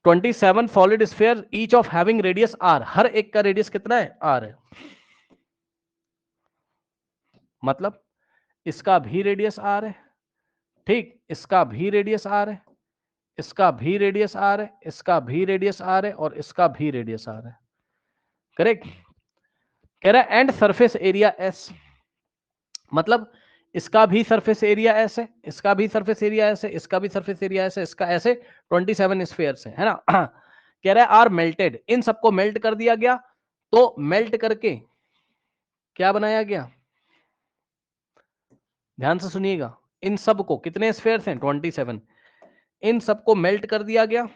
27 solid sphere each of having radius R, हर एक का रेडियस कितना है, आर है, मतलब इसका भी रेडियस आर है, ठीक, इसका भी रेडियस आर है, इसका भी रेडियस आर है, इसका भी रेडियस आर है, और इसका भी रेडियस आर है, करेक्ट। कह रहा है एंड सरफेस एरिया एस, मतलब इसका भी सरफेस एरिया एस है, इसका भी सरफेस एरिया एस है, इसका भी सरफेस एरिया एस है, इसका ऐसे 27 स्फीयर्स है ना। कह रहा है आर मेल्टेड, इन सबको मेल्ट कर दिया गया, तो मेल्ट करके क्या बनाया गया, ध्यान से सुनिएगा, इन सबको, कितने स्फीयर्स हैं 27, इन सबको मेल्ट कर दिया गया,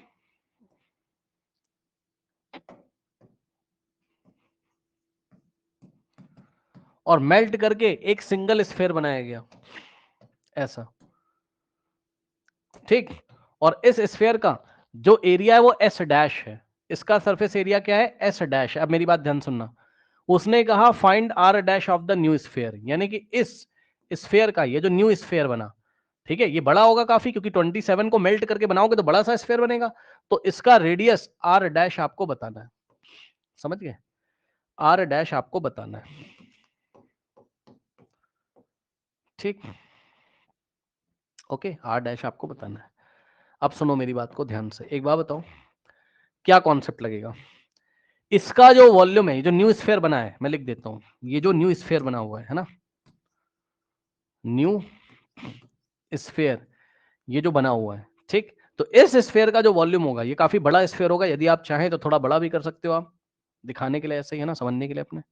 और मेल्ट करके एक सिंगल स्फीयर बनाया गया, ऐसा, ठीक। और इस स्फीयर का जो एरिया है वो एस डैश है, इसका सरफेस एरिया क्या है, एस डैश। अब मेरी बात ध्यान सुनना, उसने कहा find R dash of the new sphere, यानी कि इस स्फीयर का ये जो न्यू स्फीयर बना, ठीक है, ये बड़ा होगा काफी, क्योंकि 27 को मेल्ट करके बनाओगे तो बड़ा सा स्फीयर बनेगा, तो इसका रेडियस आर डैश आपको बताना है, समझ गए, आर डैश आपको बताना है, ठीक, ओके, आर डैश आपको बताना है। अब सुनो मेरी बात को ध्यान से, एक बात बताओ क्या कॉन्सेप्ट लगेगा। इसका जो वॉल्यूम है, ये जो न्यू स्फीयर बना है, मैं लिख देता हूं, ये जो न्यू स्फीयर बना हुआ है ना, न्यू स्फीयर, ये जो बना हुआ है, ठीक, तो इस स्फीयर का जो वॉल्यूम होगा, ये काफी बड़ा स्फीयर होगा, यदि आप चाहें तो थोड़ा बड़ा भी कर सकते हो आप, दिखाने के लिए ऐसे ही है ना, समझने के लिए अपने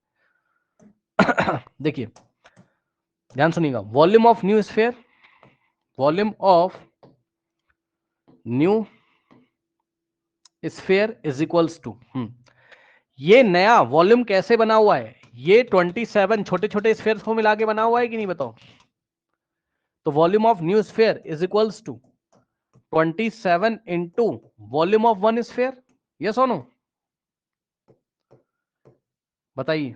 देखिए ध्यान सुनिएगा, volume of new sphere, volume of new sphere is equals to, ये नया वॉल्यूम कैसे बना हुआ है, ये 27 छोटे छोटे स्फीयर्स को मिला के बना हुआ है कि नहीं बताओ, तो volume of new sphere is equals to 27 into volume of one sphere, yes और नो, बताइए,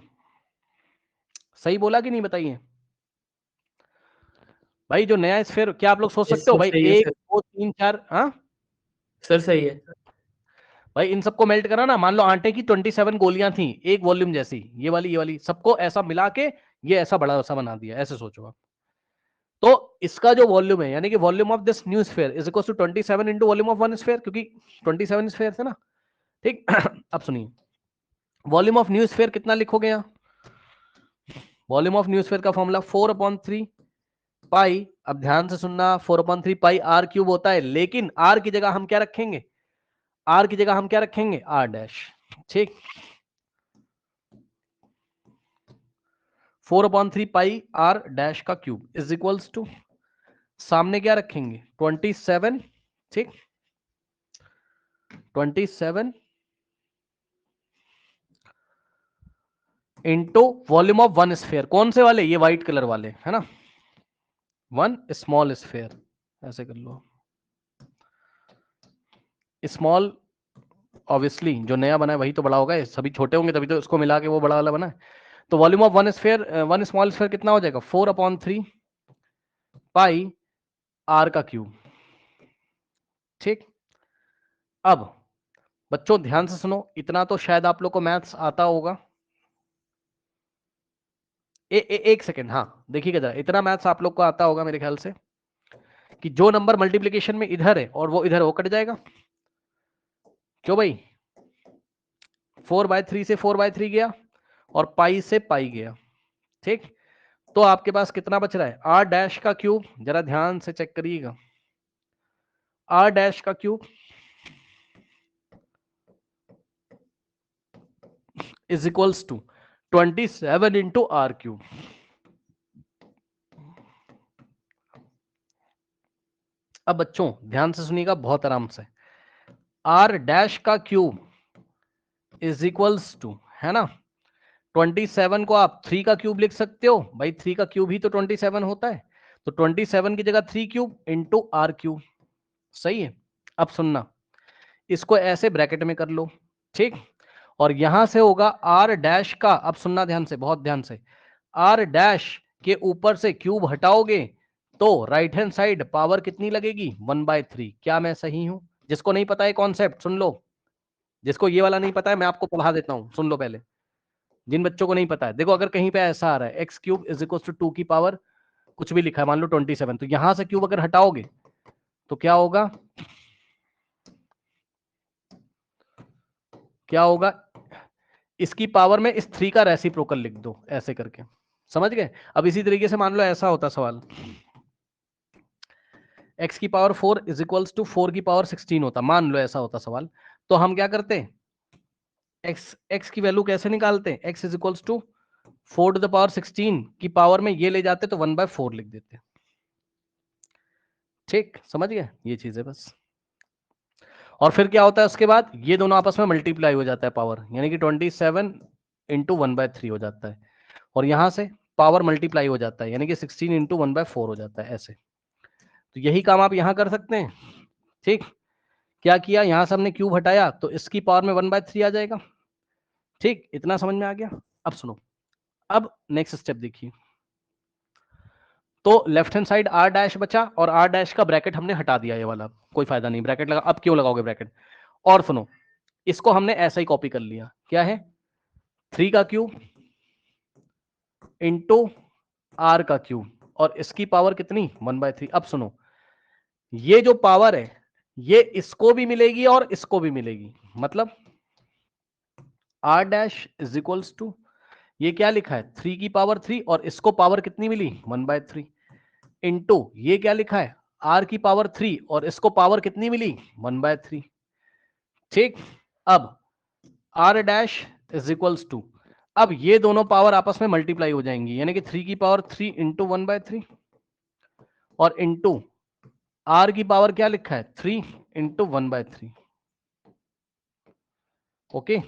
सही बोला कि नहीं, बताइए भाई, जो नया स्फीयर, क्या आप लोग सोच सकते हो भाई, सही है 1 सर, 2 3 4, हाँ सर सही है। भाई, इन सबको मेल्ट करा ना, मान लो आटे की 27 गोलियां थी, एक वॉल्यूम जैसी, ये वाली सबको ऐसा मिला के ये ऐसा बड़ा सा बना दिया, ऐसे सोचो आप, तो इसका जो वॉल्यूम है, यानी कि volume of this new sphere is equal to 27 into volume of one sphere, क्योंकि 27 स्फीयर थे ना, ठीक अब सुनिए, वॉल्यूम ऑफ न्यू स्फीयर कितना लिखोगे यहाँ, वॉल्यूम ऑफ न्यू स्फीयर का फॉर्मूला 4/3 पाई, अब ध्यान से सुनना, 4/3 पाई आर क्यूब होता है, लेकिन आर की जगह हम क्या रखेंगे, आर की जगह हम क्या रखेंगे, आर डैश, ठीक, 4/3 पाई आर डैश का क्यूब इज इक्वल्स टू, सामने क्या रखेंगे 27, ठीक, 27 into volume of one sphere, कौन से वाले, ये व्हाइट कलर वाले है ना, वन स्मॉल स्फीयर, ऐसे कर लो, स्मॉल ऑब्वियसली जो नया बना है वही तो बड़ा होगा, सभी छोटे होंगे तभी तो इसको मिला के वो बड़ा वाला बना है, तो volume of one sphere, one small sphere कितना हो जाएगा, 4/3 पाई आर का क्यूब, ठीक। अब बच्चों ध्यान से सुनो, इतना तो शायद आप लोग को मैथ्स आता होगा, एक सेकेंड, हाँ देखिएगा जरा, इतना मैथ्स आप लोग को आता होगा मेरे ख्याल से, कि जो नंबर मल्टीप्लिकेशन में इधर है और वो इधर, वो कट जाएगा, क्यों भाई, 4/3 से 4/3 गया और पाई से पाई गया, ठीक, तो आपके पास कितना बच रहा है, आर डैश का क्यूब, जरा ध्यान से चेक करिएगा, आर डैश का cube is equals to 27 into R cube, अब बच्चों ध्यान से सुनिएगा बहुत आराम से, आर डैश का क्यूब इज इक्वल्स टू, है ना, 27 को आप 3 का क्यूब लिख सकते हो भाई, 3 का क्यूब ही तो 27 होता है, तो 27 की जगह 3 क्यूब इंटू आर क्यूब, सही है। अब सुनना, इसको ऐसे ब्रैकेट में कर लो, ठीक, और यहां से होगा आर डैश का, अब सुनना ध्यान से, बहुत ध्यान से, आर डैश के ऊपर से क्यूब हटाओगे तो राइट हैंड साइड पावर कितनी लगेगी, 1/3, क्या मैं सही हूं, जिसको नहीं पता है कॉन्सेप्ट सुन लो, जिसको ये वाला नहीं पता है मैं आपको पढ़ा देता हूं, सुन लो पहले, जिन बच्चों को नहीं पता है, देखो अगर कहीं पे ऐसा आ रहा है X cube is equal to 2 की पावर कुछ भी लिखा है, मान लो 27, तो यहां से क्यूब अगर हटाओगे तो क्या होगा, क्या होगा, इसकी पावर में इस 3 का रेसिप्रोकल लिख दो, ऐसे करके, समझ गए। अब इसी तरीके से मान लो ऐसा होता सवाल, x की पावर 4 इज इक्वल्स टू 4 की पावर 16 होता, मान लो ऐसा होता सवाल, तो हम क्या करते, x की वैल्यू कैसे निकालते, x is equals to 4 to the power 16 की पावर में ये ले जाते तो 1/4 लिख देते, ठीक, समझ गए ये चीज है बस। और फिर क्या होता है उसके बाद, ये दोनों आपस में मल्टीप्लाई हो जाता है पावर, यानी कि 27 इंटू 1/3 हो जाता है, और यहां से पावर मल्टीप्लाई हो जाता है, यानी कि 16 इंटू 1/4 हो जाता है, ऐसे, तो यही काम आप यहां कर सकते हैं। ठीक, क्या किया, यहां से हमने क्यूब हटाया तो इसकी पावर में 1/3 आ जाएगा। ठीक, इतना समझ में आ गया। अब सुनो, अब नेक्स्ट स्टेप देखिए। तो left hand side R dash बचा और आर डैश का ब्रैकेट हमने हटा दिया, ये वाला कोई फायदा नहीं ब्रैकेट लगा, अब क्यों लगाओगे ब्रैकेट। और सुनो, इसको हमने ऐसा ही कॉपी कर लिया, क्या है 3 का क्यूब इंटू आर का क्यूब और इसकी पावर कितनी 1/3। अब सुनो, ये जो पावर है ये इसको भी मिलेगी और इसको भी मिलेगी, मतलब R dash is equals to, ये क्या लिखा है 3 की पावर 3 और इसको पावर कितनी मिली 1/3 इंटू ये क्या लिखा है आर की पावर 3 और इसको पावर कितनी मिली 1/3। ठीक, अब R dash is equals to, अब ये दोनों पावर आपस में मल्टीप्लाई हो जाएंगी, यानी कि 3 की पावर 3 इंटू 1/3 और इंटू आर की पावर क्या लिखा है 3 इंटू 1/3। ओके,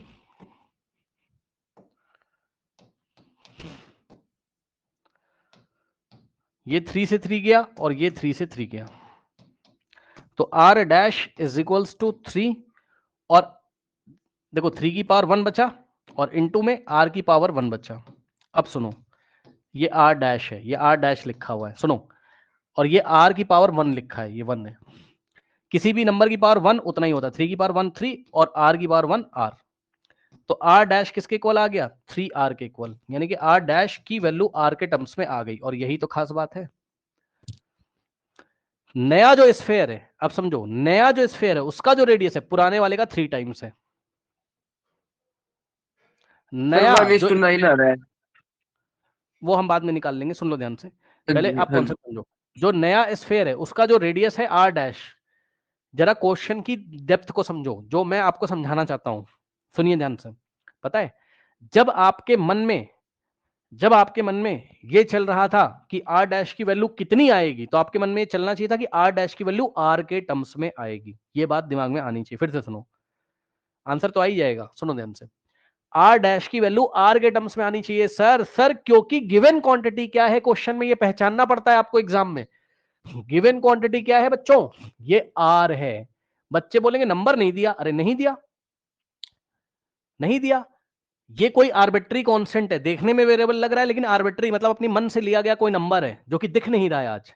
ये 3 से 3 गया और ये 3 से 3 गया, तो R dash is equals to 3 और देखो 3 की पावर 1 बचा और इनटू में आर की पावर 1 बचा। अब सुनो, ये आर डैश है, ये आर डैश लिखा हुआ है, सुनो, और ये आर की पावर 1 लिखा है, ये 1 है। किसी भी नंबर की पावर 1 उतना ही होता है, 3 की पावर 1 3 और आर की पावर 1 आर। तो आर डैश किसके इक्वल आ गया 3 आर के इक्वल, यानी कि आर डैश की वैल्यू आर के टर्म्स में आ गई। और यही तो खास बात है। नया जो स्फेयर है, अब समझो, नया जो स्फेयर है उसका जो रेडियस है पुराने वाले का 3 टाइम्स है। नया जो 1:9 आ रहा है। वो हम बाद में निकाल लेंगे, सुन लो ध्यान से, हाँ पहले जी, आप हाँ जी। कॉन्सेप्ट समझो। जो नया स्फेयर है उसका जो रेडियस है आर डैश, जरा क्वेश्चन की डेप्थ को समझो जो मैं आपको समझाना चाहता हूं, सुनिए ध्यान से। पता है, जब आपके मन में ये चल रहा था कि आर डैश की वैल्यू कितनी आएगी, तो आपके मन में ये चलना चाहिए था कि आर डैश की वैल्यू आर के टर्म्स में आएगी। ये बात दिमाग में आनी चाहिए। फिर से सुनो, आंसर तो आ ही जाएगा, सुनो ध्यान से। आर डैश की वैल्यू आर के टर्म्स में आनी चाहिए सर क्योंकि गिवन क्वांटिटी क्या है क्वेश्चन में ये पहचानना पड़ता है आपको एग्जाम में। गिवन क्वांटिटी क्या है बच्चों, ये आर है। बच्चे बोलेंगे नंबर नहीं दिया, अरे नहीं दिया, नहीं दिया, ये कोई आर्बिट्री कांस्टेंट है, देखने में वेरिएबल लग रहा है लेकिन आर्बिट्री मतलब अपनी मन से लिया गया कोई नंबर है जो कि दिख नहीं रहा है आज।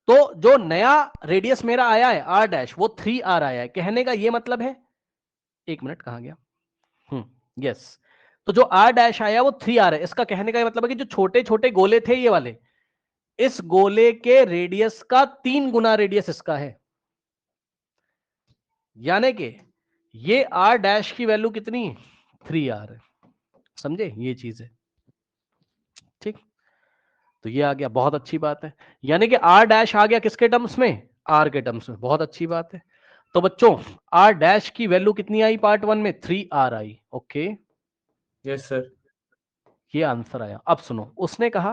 तो जो नया रेडियस मेरा आया है आर डैश वो 3 आर आया है, कहने का ये मतलब है, एक मिनट कहां गया, यस, तो जो आर डैश आया वो 3 आर है। इसका कहने का मतलब है कि जो छोटे छोटे गोले थे ये वाले, इस गोले के रेडियस का 3 गुना रेडियस इसका है, यानी कि ये आर डैश की वैल्यू कितनी 3 आर है। समझे, ये चीज है। ठीक, तो ये आ गया, बहुत अच्छी बात है, यानी कि आर डैश आ गया किसके टर्म्स में, आर के टर्म्स में, बहुत अच्छी बात है। तो बच्चों आर डैश की वैल्यू कितनी आई पार्ट 1 में 3 are I. Okay, yes sir. ये आंसर आया। अब सुनो, उसने कहा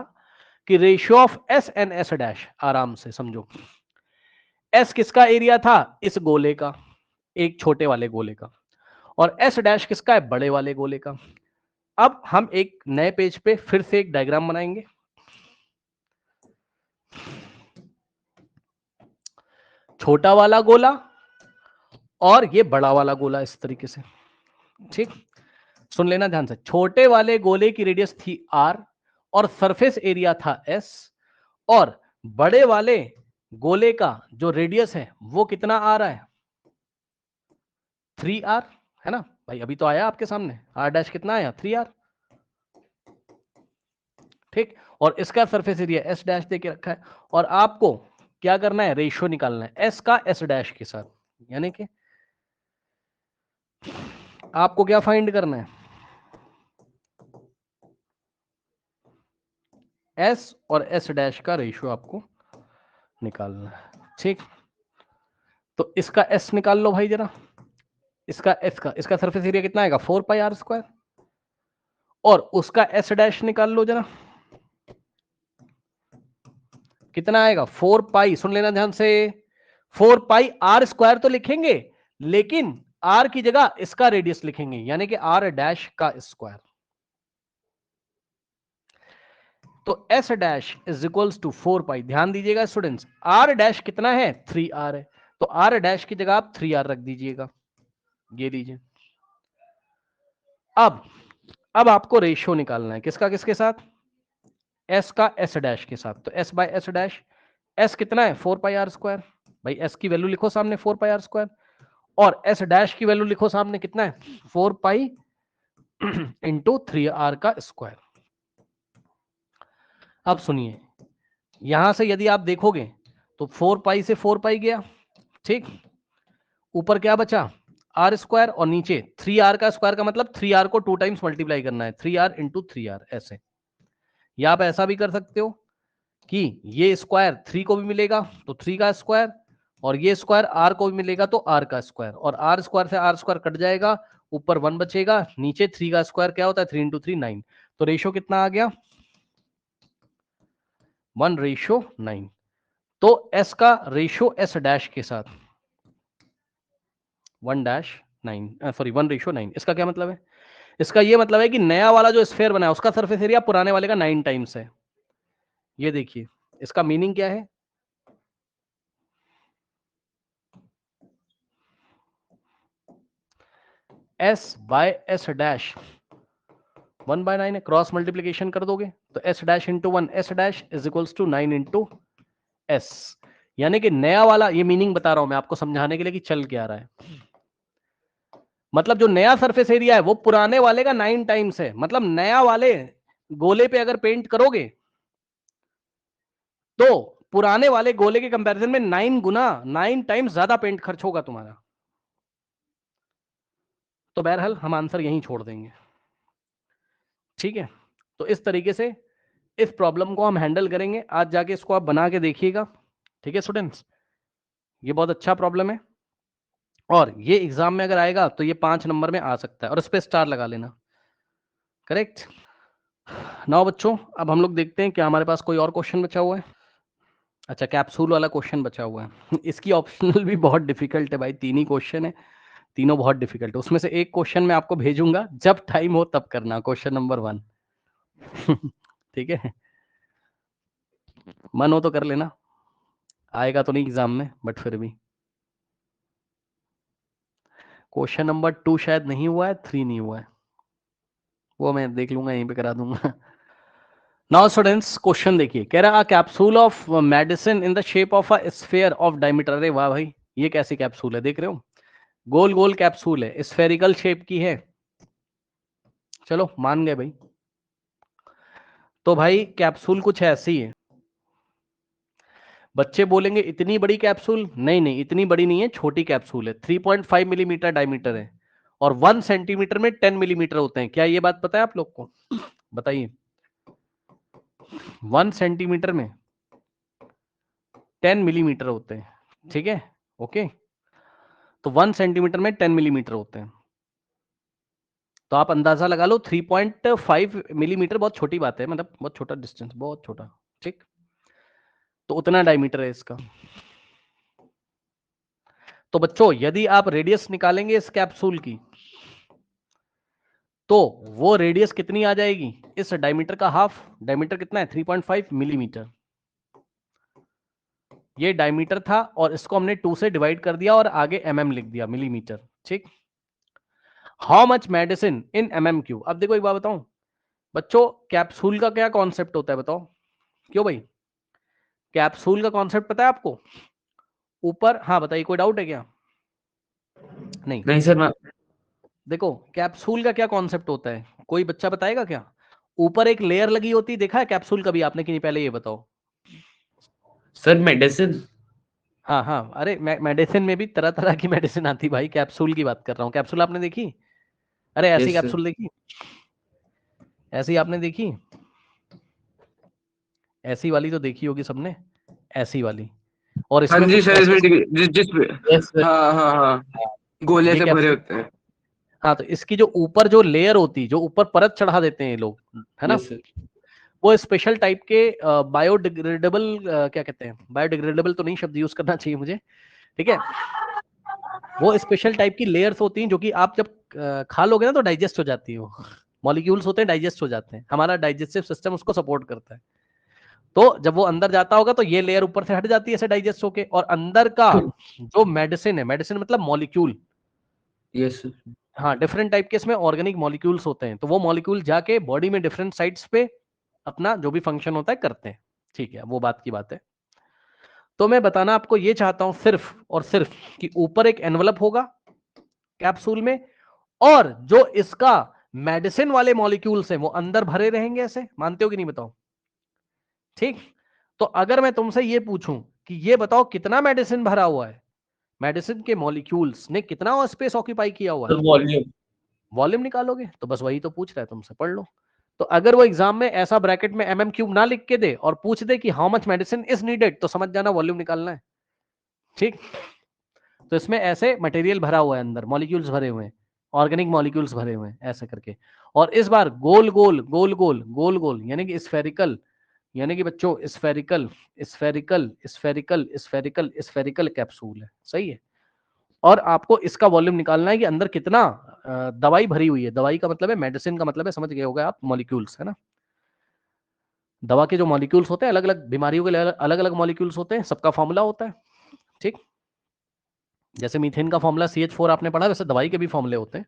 कि ratio of S and S dash, आराम से समझो, एस किसका एरिया था इस गोले का, एक छोटे वाले गोले का, और एस डैश किसका है बड़े वाले गोले का। अब हम एक नए पेज पे फिर से एक डायग्राम बनाएंगे। छोटा वाला गोला और ये बड़ा वाला गोला इस तरीके से। ठीक, सुन लेना ध्यान से, छोटे वाले गोले की रेडियस थी आर और सरफेस एरिया था एस, और बड़े वाले गोले का जो रेडियस है वो कितना आ रहा है 3 आर, है ना भाई, अभी तो आया आपके सामने, आर डैश कितना आया 3 आर। ठीक, और इसका सरफेस एरिया एस डैश दे के रखा है, और आपको क्या करना है रेशियो निकालना है एस का एस डैश के साथ, यानी कि आपको क्या फाइंड करना है एस और एस डैश का रेशियो आपको निकालना है। ठीक, तो इसका एस निकाल लो भाई जरा, इसका सरफेस एरिया कितना आएगा 4 पाई आर स्क्वायर, और उसका एस डैश निकाल लो जरा, कितना आएगा 4 पाई, सुन लेना ध्यान से, 4 पाई आर स्क्वायर तो लिखेंगे लेकिन आर की जगह इसका रेडियस लिखेंगे, यानी कि आर डैश का स्क्वायर। तो s dash is equals to 4 pi. ध्यान दीजिएगा स्टूडेंट्स, r डैश कितना है 3r है, तो r डैश की जगह आप 3r रख दीजिएगा। ये लीजिए। अब आपको रेशियो निकालना है, किसका किसके साथ, s का s डैश के साथ। तो s by s dash, s कितना है 4 पाई r स्क्वायर। भाई s की वैल्यू लिखो सामने 4 पाई r स्क्वायर, और s डैश की वैल्यू लिखो सामने कितना है 4 पाई इंटू 3r का स्क्वायर। अब सुनिए, यहां से यदि आप देखोगे तो 4 पाई से 4 पाई गया, ठीक, ऊपर क्या बचा आर स्क्वायर, और नीचे 3r का स्क्वायर का मतलब 3r को 2 टाइम्स मल्टीप्लाई करना है, 3r इंटू 3r ऐसे। या आप ऐसा भी कर सकते हो कि ये स्क्वायर 3 को भी मिलेगा तो 3 का स्क्वायर, और ये स्क्वायर r को भी मिलेगा तो r का स्क्वायर, और r स्क्वायर से r स्क्वायर कट जाएगा, ऊपर 1 बचेगा, नीचे 3 का स्क्वायर क्या होता है 3 इंटू 3 9। तो रेशियो कितना आ गया 1:9। तो s का रेशियो s डैश के साथ 1:9। इसका क्या मतलब है, इसका ये मतलब है कि नया वाला जो स्फीयर बना है उसका सरफेस एरिया पुराने वाले का 9 टाइम्स है। ये देखिए इसका मीनिंग क्या है, s बाय s डैश 1/9 है, क्रॉस मल्टीप्लीकेशन कर दोगे तो s dash into 1 s dash is equals to 9 into s। यानी कि नया वाला, ये मीनिंग बता रहा हूं मैं आपको समझाने के लिए कि चल क्या रहा है, मतलब जो नया सरफेस एरिया है वो पुराने वाले का 9 टाइम्स है। मतलब नया वाले गोले पे अगर पेंट करोगे तो पुराने वाले गोले के कंपैरिजन में 9 टाइम्स ज्यादा पेंट खर्च होगा तुम्हारा। तो बहरहाल हम आंसर यहीं छोड़ देंगे, ठीक है। तो इस तरीके से इस प्रॉब्लम को हम हैंडल करेंगे, आज जाके इसको आप बना के देखिएगा, ठीक है स्टूडेंट्स। ये बहुत अच्छा प्रॉब्लम है, और ये एग्जाम में अगर आएगा तो ये 5 नंबर में आ सकता है, और इस पे स्टार लगा लेना, करेक्ट। नाउ बच्चों, अब हम लोग देखते हैं क्या हमारे पास कोई और क्वेश्चन बचा हुआ है। अच्छा, कैप्सूल वाला क्वेश्चन बचा हुआ है इसकी ऑप्शनल भी बहुत डिफिकल्ट है भाई, 3 ही क्वेश्चन है, तीनों बहुत डिफिकल्ट है। उसमें से एक क्वेश्चन मैं आपको भेजूंगा, जब टाइम हो तब करना, क्वेश्चन नंबर 1 ठीक है, मन हो तो कर लेना, आएगा तो नहीं एग्जाम में बट फिर भी। क्वेश्चन नंबर 2 शायद नहीं हुआ है, 3 नहीं हुआ है, वो मैं देख लूंगा, यहीं पे करा दूंगा। नाउ स्टूडेंट्स क्वेश्चन देखिए, कह रहा capsule of medicine in the shape of a sphere of diameter. अरे वाह भाई, ये कैसी कैप्सूल है देख रहे हो, गोल गोल कैप्सूल है, स्फेरिकल शेप की है, चलो मान गए भाई। तो भाई कैप्सूल कुछ ऐसी है, बच्चे बोलेंगे इतनी बड़ी कैप्सूल, नहीं नहीं इतनी बड़ी नहीं है, छोटी कैप्सूल है, 3.5 मिलीमीटर डायमीटर है, और 1 सेंटीमीटर में 10 मिलीमीटर होते हैं। क्या ये बात पता है आप लोग को, बताइए। 1 सेंटीमीटर में 10 मिलीमीटर होते हैं, ठीक है, ओके। तो 1 सेंटीमीटर में 10 मिलीमीटर होते हैं, तो आप अंदाजा लगा लो 3.5 मिलीमीटर बहुत छोटी बात है, मतलब बहुत छोटा डिस्टेंस, बहुत छोटा, ठीक। तो उतना डायमीटर है इसका। तो बच्चों यदि आप रेडियस निकालेंगे इस कैप्सूल की, तो वो रेडियस कितनी आ जाएगी, इस डायमीटर का हाफ। डायमीटर कितना है 3.5 मिलीमीटर, ये डायमीटर था, और इसको हमने 2 से डिवाइड कर दिया और आगे mm लिख दिया, मिलीमीटर, ठीक। How much medicine in mm3। अब देखो एक बात बताऊं बच्चों, कैप्सूल का क्या कॉन्सेप्ट होता है बताओ, क्यों भाई, कैप्सूल का कॉन्सेप्ट पता है आपको, ऊपर, हाँ बताइए, कोई डाउट है क्या, नहीं सर मैं देखो कैप्सूल का क्या कॉन्सेप्ट होता है, कोई बच्चा बताएगा क्या। ऊपर एक लेयर लगी होती है, देखा है कैप्सूल कभी आपने कि नहीं, पहले ये बताओ। Sir medicine. हाँ हाँ, अरे मेडिसिन में भी तरह तरह की मेडिसिन आती भाई, कैप्सूल की बात कर रहा हूँ। कैप्सूल आपने देखी, अरे ऐसी यस सर। कैप्सूल देखी, ऐसी आपने देखी, ऐसी वाली तो देखी होगी सबने, ऐसी वाली, और हाँ इसमें जी कुछ सर, ऐसे, इसमें जिस यस, हाँ हाँ हाँ, गोले ये से भरे कैप्सूल, होते हैं। हाँ तो इसकी जो ऊपर जो लेयर होती, जो ऊपर परत चढ़ा देते हैं ये लोग, है ना, यस सर। वो स्पेशल टाइप के बायोडिग्रेडेबल, क्या कहते हैं, बायोडिग्रेडेबल तो नहीं शब्द यूज करना चाहिए मुझे, ठीक है, वो स्पेशल टाइप की लेयर्स होती हैं जो कि आप जब खा लोगे ना तो डाइजेस्ट हो जाती है वो मॉलिक्यूल्स होते हैं, डाइजेस्ट हो जाते हैं, हमारा डाइजेस्टिव सिस्टम उसको सपोर्ट करता है। तो जब वो अंदर जाता होगा तो ये लेयर ऊपर से हट जाती है ऐसे डाइजेस्ट होके, और अंदर का जो मेडिसिन है, मेडिसिन मतलब मॉलिक्यूल, यस सर। हाँ डिफरेंट टाइप के इसमें ऑर्गेनिक मॉलिक्यूल्स होते हैं, तो वो मॉलिक्यूल जाके बॉडी में डिफरेंट साइट्स पे अपना जो भी फंक्शन होता है करते हैं। ठीक है, वो बात की बात है। तो मैं बताना आपको ये चाहता हूं सिर्फ और सिर्फ कि ऊपर एक एनवलप होगा कैप्सूल में, और जो इसका मेडिसिन वाले मॉलिक्यूल्स हैं वो अंदर भरे रहेंगे ऐसे, मानते हो कि नहीं बताओ? ठीक, तो अगर मैं तुमसे ये पूछूं कि ये बताओ कितना मेडिसिन भरा हुआ है, मेडिसिन के मॉलिक्यूल्स ने कितना स्पेस ऑक्यूपाई किया हुआ है, वॉल्यूम। वॉल्यूम निकालोगे? तो बस वही तो पूछ रहा है तुमसे, पढ़ लो। तो अगर वो एग्जाम में ऐसा ब्रैकेट में mm क्यूब ना लिख के दे और पूछ दे कि how much medicine is needed, तो समझ जाना वॉल्यूम निकालना है। ठीक, तो इसमें ऐसे मटेरियल भरा हुआ है, अंदर मॉलिक्यूल्स भरे हुए हैं, ऑर्गेनिक मॉलिक्यूल्स भरे हुए हैं ऐसे करके। और इस बार गोल गोल गोल गोल गोल गोल यानी कि स्फेरिकल, यानी कि बच्चों spherical spherical spherical spherical spherical capsule है, सही है। और आपको इसका वॉल्यूम निकालना है कि अंदर कितना दवाई भरी हुई है। दवाई का मतलब है, मेडिसिन का मतलब है, समझ गए होगे आप, मॉलिक्यूल्स, है ना। दवा के जो मॉलिक्यूल्स होते हैं, अलग अलग बीमारियों के लिए अलग अलग मॉलिक्यूल्स होते हैं, सबका फॉर्मूला होता है। ठीक, जैसे मीथेन का फॉर्मूला CH4 आपने पढ़ा, वैसे दवाई के भी फॉर्मूले होते हैं।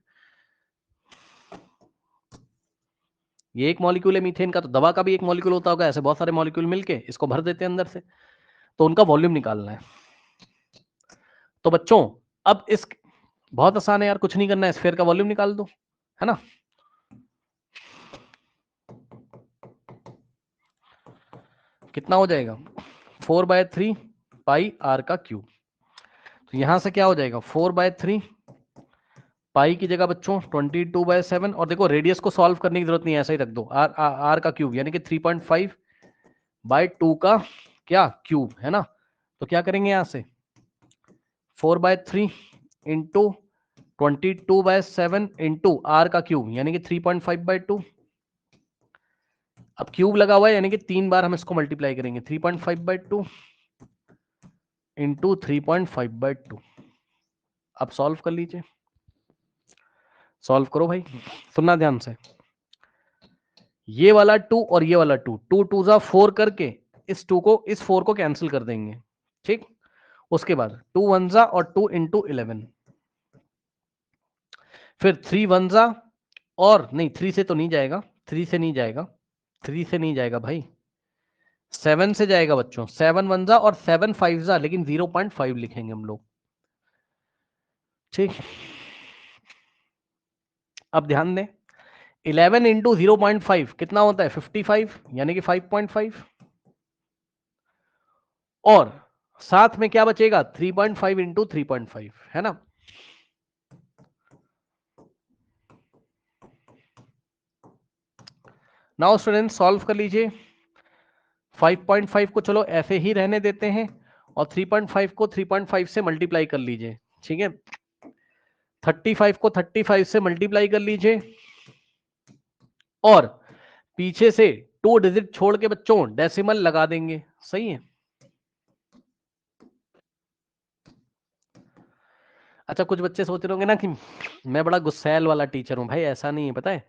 ये एक मॉलिक्यूल है मीथेन का, तो दवा का भी एक मॉलिक्यूल होता होगा, ऐसे बहुत सारे मॉलिक्यूल मिलके इसको भर देते हैं अंदर से, तो उनका वॉल्यूम निकालना है। तो बच्चों अब इस, बहुत आसान है यार, कुछ नहीं करना है, स्फीयर का वॉल्यूम निकाल दो, है ना। कितना हो जाएगा? 4/3 पाई आर का क्यूब। तो यहां से क्या हो जाएगा? 4/3 पाई की जगह बच्चों 22/7, और देखो रेडियस को सॉल्व करने की जरूरत नहीं है, ऐसा ही रख दो, आर आर का क्यूब यानी कि 3.5/2 का क्या क्यूब, है ना। तो क्या करेंगे यहां से 4/3 इंटू 22/7 इंटू आर का क्यूब यानी कि 3.5/2। अब क्यूब लगा हुआ है यानी कि 3 बार हम इसको मल्टीप्लाई करेंगे, 3.5/2 इंटू 3.5/2। अब सॉल्व कर लीजिए, सॉल्व करो भाई, सुनना ध्यान से। ये वाला 2 और ये वाला 2, 2 2 जा 4 करके इस 2 को, इस 4 को कैंसिल कर देंगे। ठीक, उसके बाद 2 1 जा और 2 इंटू 11, फिर 3 1 जा, और नहीं 3 से तो नहीं जाएगा, 3 से नहीं जाएगा, 3 से नहीं जाएगा भाई, 7 से जाएगा बच्चों, 7 1 जा और 7 5 जा, लेकिन 0.5 लिखेंगे हम लोग। ठीक, अब ध्यान दें, 11 इंटू 0.5 कितना होता है? 55 यानी कि 5.5, और साथ में क्या बचेगा? 3.5 इंटू 3.5, है ना। नाउ स्टूडेंट सॉल्व कर लीजिए। 5.5 को चलो ऐसे ही रहने देते हैं, और 3.5 को 3.5 से मल्टीप्लाई कर लीजिए। ठीक है, 35 को 35 से मल्टीप्लाई कर लीजिए, और पीछे से 2 डिजिट छोड़ के बच्चों डेसिमल लगा देंगे, सही है। अच्छा, कुछ बच्चे सोच रहे होंगे ना कि मैं बड़ा गुस्सैल वाला टीचर हूं। भाई ऐसा नहीं है, पता है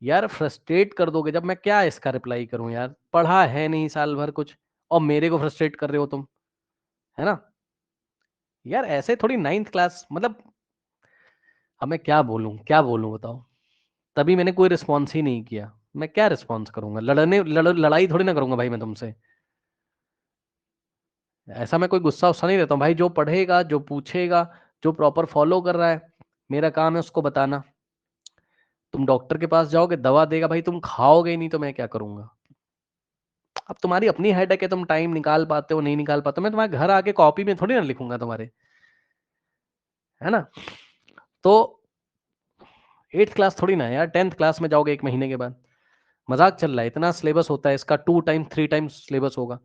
यार, फ्रस्ट्रेट कर दोगे जब, मैं क्या इसका रिप्लाई करूं यार, पढ़ा है नहीं साल भर कुछ, और मेरे को फ्रस्ट्रेट कर रहे हो तुम, है ना। यार ऐसे थोड़ी 9th क्लास, मतलब अब मैं क्या बोलूं बताओ। तभी मैंने कोई रिस्पॉन्स ही नहीं किया, मैं क्या रिस्पॉन्स करूंगा, लड़ाई थोड़ी ना करूंगा भाई मैं तुमसे। ऐसा मैं कोई गुस्सा उस्सा नहीं रहता हूँ भाई, जो पढ़ेगा, जो पूछेगा, जो प्रॉपर फॉलो कर रहा है, मेरा काम है उसको बताना। तुम डॉक्टर के पास जाओगे, दवा देगा भाई, तुम खाओगे ही नहीं तो मैं क्या करूंगा। अब तुम्हारी अपनी हेडेक है, तुम टाइम निकाल पाते हो नहीं निकाल पाते, मैं तुम्हारे घर आके कॉपी में थोड़ी ना लिखूंगा तुम्हारे, है ना। तो 8th क्लास थोड़ी ना है यार, 10th क्लास में जाओगे 1 महीने के बाद। मजाक चल रहा है? इतना सिलेबस होता है इसका, 2 टाइम 3 टाइम सिलेबस होगा,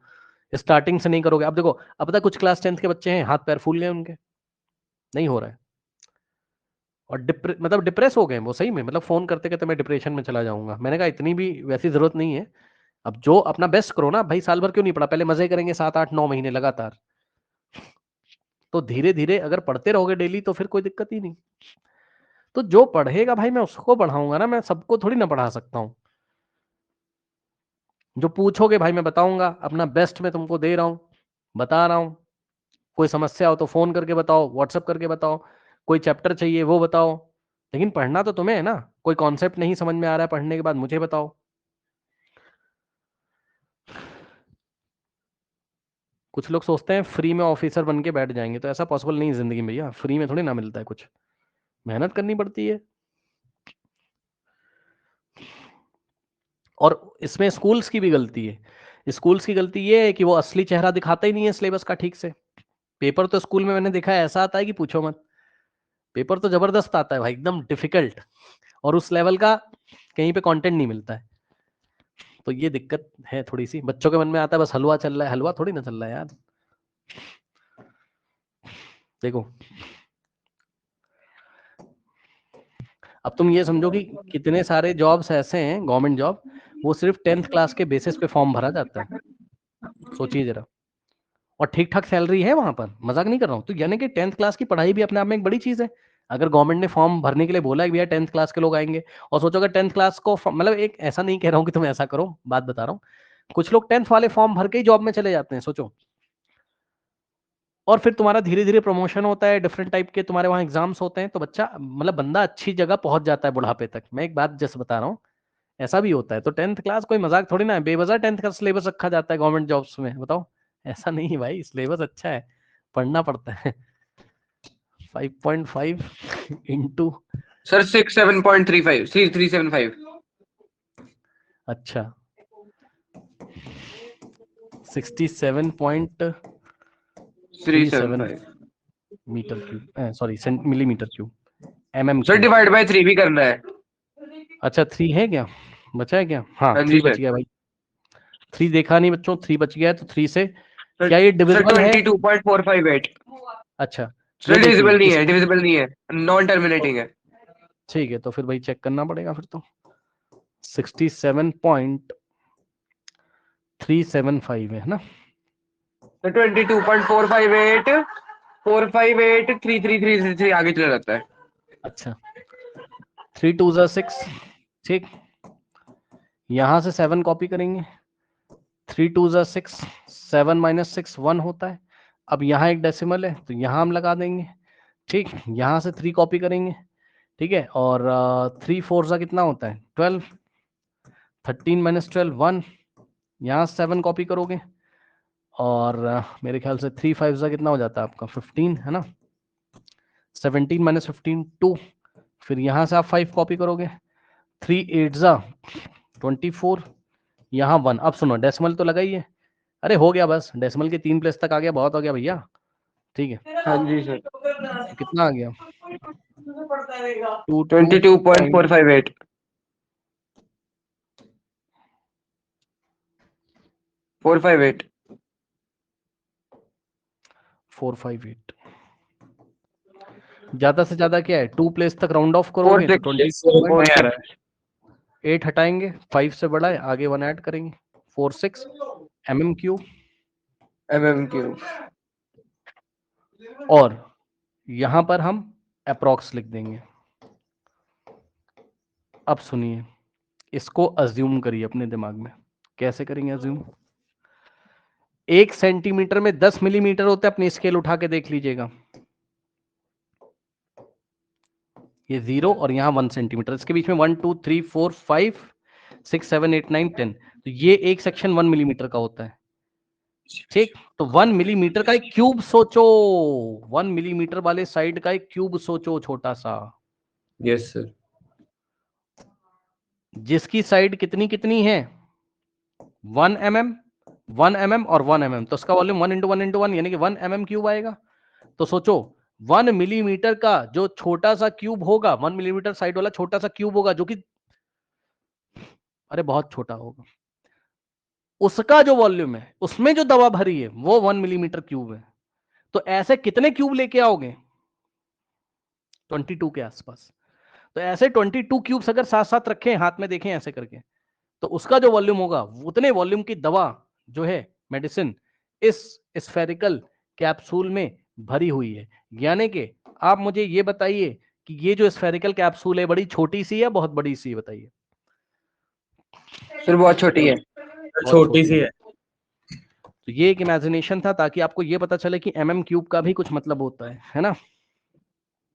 स्टार्टिंग से नहीं करोगे। अब देखो, अब पता कुछ क्लास 10th के बच्चे हैं, हाथ पैर फूल गए उनके, नहीं हो रहा है, और मतलब डिप्रेस हो गए वो सही में, मतलब फोन करते कहते मैं डिप्रेशन में चला जाऊंगा। मैंने कहा इतनी भी वैसी जरूरत नहीं है, अब जो अपना बेस्ट करो ना भाई, साल भर क्यों नहीं पढ़ा, पहले मजे करेंगे 7 8 9 महीने लगातार, तो धीरे धीरे अगर पढ़ते रहोगे डेली तो फिर कोई दिक्कत ही नहीं। तो जो पढ़ेगा भाई मैं उसको पढ़ाऊंगा ना, मैं सबको थोड़ी ना पढ़ा सकता हूँ। जो पूछोगे भाई मैं बताऊंगा, अपना बेस्ट मैं तुमको दे रहा हूँ, बता रहा हूँ। कोई समस्या हो तो फोन करके बताओ, व्हाट्सएप करके बताओ, कोई चैप्टर चाहिए वो बताओ, लेकिन पढ़ना तो तुम्हें है ना। कोई कॉन्सेप्ट नहीं समझ में आ रहा है पढ़ने के बाद मुझे बताओ। कुछ लोग सोचते हैं फ्री में ऑफिसर बन के बैठ जाएंगे, तो ऐसा पॉसिबल नहीं है जिंदगी में भैया, फ्री में थोड़ी ना मिलता है कुछ, मेहनत करनी पड़ती है। और इसमें स्कूल्स की भी गलती है। स्कूल्स की गलती ये है कि वो असली चेहरा दिखाता ही नहीं है सिलेबस का ठीक से। पेपर तो स्कूल में मैंने देखा है ऐसा आता है कि पूछो मत, पेपर तो जबरदस्त आता है भाई, एकदम डिफिकल्ट, और उस लेवल का कहीं पे कंटेंट नहीं मिलता है। तो ये दिक्कत है थोड़ी सी, बच्चों के मन में आता है बस हलवा चल रहा है, हलवा थोड़ी ना चल रहा है यार। देखो अब तुम ये समझो कि कितने सारे जॉब्स ऐसे हैं गवर्नमेंट जॉब, वो सिर्फ 10th क्लास के बेसिस पे फॉर्म भरा जाता है, सोचिए जरा। और ठीक ठाक सैलरी है वहां पर, मजाक नहीं कर रहा हूँ। तो यानी कि 10th क्लास की पढ़ाई भी अपने आप में एक बड़ी चीज है। अगर गवर्नमेंट ने फॉर्म भरने के लिए बोला है कि भैया 10th क्लास के लोग आएंगे, और सोचो अगर 10th क्लास को मतलब, एक ऐसा नहीं कह रहा हूँ कि तुम ऐसा करो, बात बता रहा हूँ, कुछ लोग 10th वाले फॉर्म भर के ही जॉब में चले जाते हैं, सोचो। और फिर तुम्हारा धीरे धीरे प्रमोशन होता है, डिफरेंट टाइप के तुम्हारे वहां एग्जाम्स होते हैं, तो बच्चा मतलब बंदा अच्छी जगह पहुंच जाता है बुढ़ापे तक। मैं एक बात जस्ट बता रहा हूँ, ऐसा भी होता है। तो 10th क्लास कोई मजाक थोड़ी ना है, बेवजह 10th का सिलेबस रखा जाता है गवर्नमेंट जॉब्स में, बताओ। ऐसा नहीं है भाई, सिलेबस अच्छा है, पढ़ना पड़ता है। 5.5 इंटू, सर 67.35 375 अच्छा 67.37 375 metre cube, sorry millimetre cube, mm sir cube. Divide by 3 भी करना है। अच्छा 3 है क्या, बचा है क्या? हाँ हाँ 3 जी बच सर। गया भाई। 3 देखा नहीं बच्चों, 3 बच गया है, तो 3 से सर क्या ये सर डिविजिबल है? 22.458 अच्छा ये सर देखिए डिविजिबल नहीं इस, है, डिविजिबल नहीं है, नॉन टर्मिनेटिंग है। ठीक है तो फिर भाई चेक करना पड़ेगा फिर तो। 67.375 है ना। सर 22.458 458 33333 आगे चला जाता है। अच्छा 3 2 6, ठीक, यहां से 7 कॉपी करेंगे, 3 2 6, 7 माइनस 6 1 होता है। अब यहाँ एक डेसिमल है तो यहाँ हम लगा देंगे, ठीक, यहाँ से 3 कॉपी करेंगे, ठीक है, और 3 4 सा कितना होता है 12, 13 माइनस 12 1, यहाँ 7 कॉपी करोगे, और मेरे ख्याल से 3 5 सा कितना हो जाता है आपका 15 है ना, 17 माइनस 15 2, फिर यहाँ से आप 5 कॉपी करोगे, 3 8 सा 24, यहाँ 1। अब सुनो डेसिमल तो लगा ही है, अरे हो गया बस, डेसिमल के 3 प्लेस तक आ गया, बहुत हो गया भैया, ठीक है। हाँ जी सर। तो कितना आ गया 22.458 458 458, ज्यादा से ज्यादा क्या है 2 प्लेस तक राउंड ऑफ करोगे तो 46 20, 8 हटाएंगे, 5 से बड़ा है, आगे 1 ऐड करेंगे, 46 mm क्यूब। mm cube. और यहां पर हम अप्रॉक्स लिख देंगे। अब सुनिए, इसको अज्यूम करिए अपने दिमाग में, कैसे करेंगे अज्यूम? 1 सेंटीमीटर में 10 मिलीमीटर होते हैं, अपनी स्केल उठा के देख लीजिएगा, ये 0 और यहाँ 1 सेंटीमीटर, इसके बीच में 1 2 3 4 5 6 7 8 9 10, तो ये एक सेक्शन 1 मिलीमीटर का होता है, ठीक। तो 1 मिलीमीटर का एक क्यूब सोचो, 1 मिलीमीटर वाले साइड का एक क्यूब सोचो, छोटा सा, यस सर। जिसकी साइड कितनी कितनी है 1 mm, 1 mm और 1 mm, तो उसका वॉल्यूम 1 × 1 × 1 यानी कि 1 mm क्यूब आएगा। तो सोचो 1 मिलीमीटर का जो छोटा सा क्यूब होगा, 1 मिलीमीटर साइड वाला छोटा सा क्यूब होगा, जो कि अरे बहुत छोटा होगा, उसका जो वॉल्यूम है, उसमें जो दवा भरी है वो 1 मिलीमीटर क्यूब है। तो ऐसे कितने क्यूब लेके आओगे 22 के आसपास। तो ऐसे 22 क्यूब्स अगर साथ साथ रखें, हाथ में देखें ऐसे करके, तो उसका जो वॉल्यूम होगा, उतने वॉल्यूम की दवा जो है मेडिसिन इस स्फेरिकल कैप्सूल में भरी हुई है। यानी कि आप मुझे ये बताइए कि ये जो स्फेरिकल कैप्सूल है बड़ी छोटी सी है बहुत बड़ी सी, बताइए। सर बहुत छोटी है। छोटी सी है। तो ये एक इमेजिनेशन था ताकि आपको ये पता चले कि mm क्यूब का भी कुछ मतलब होता है ना।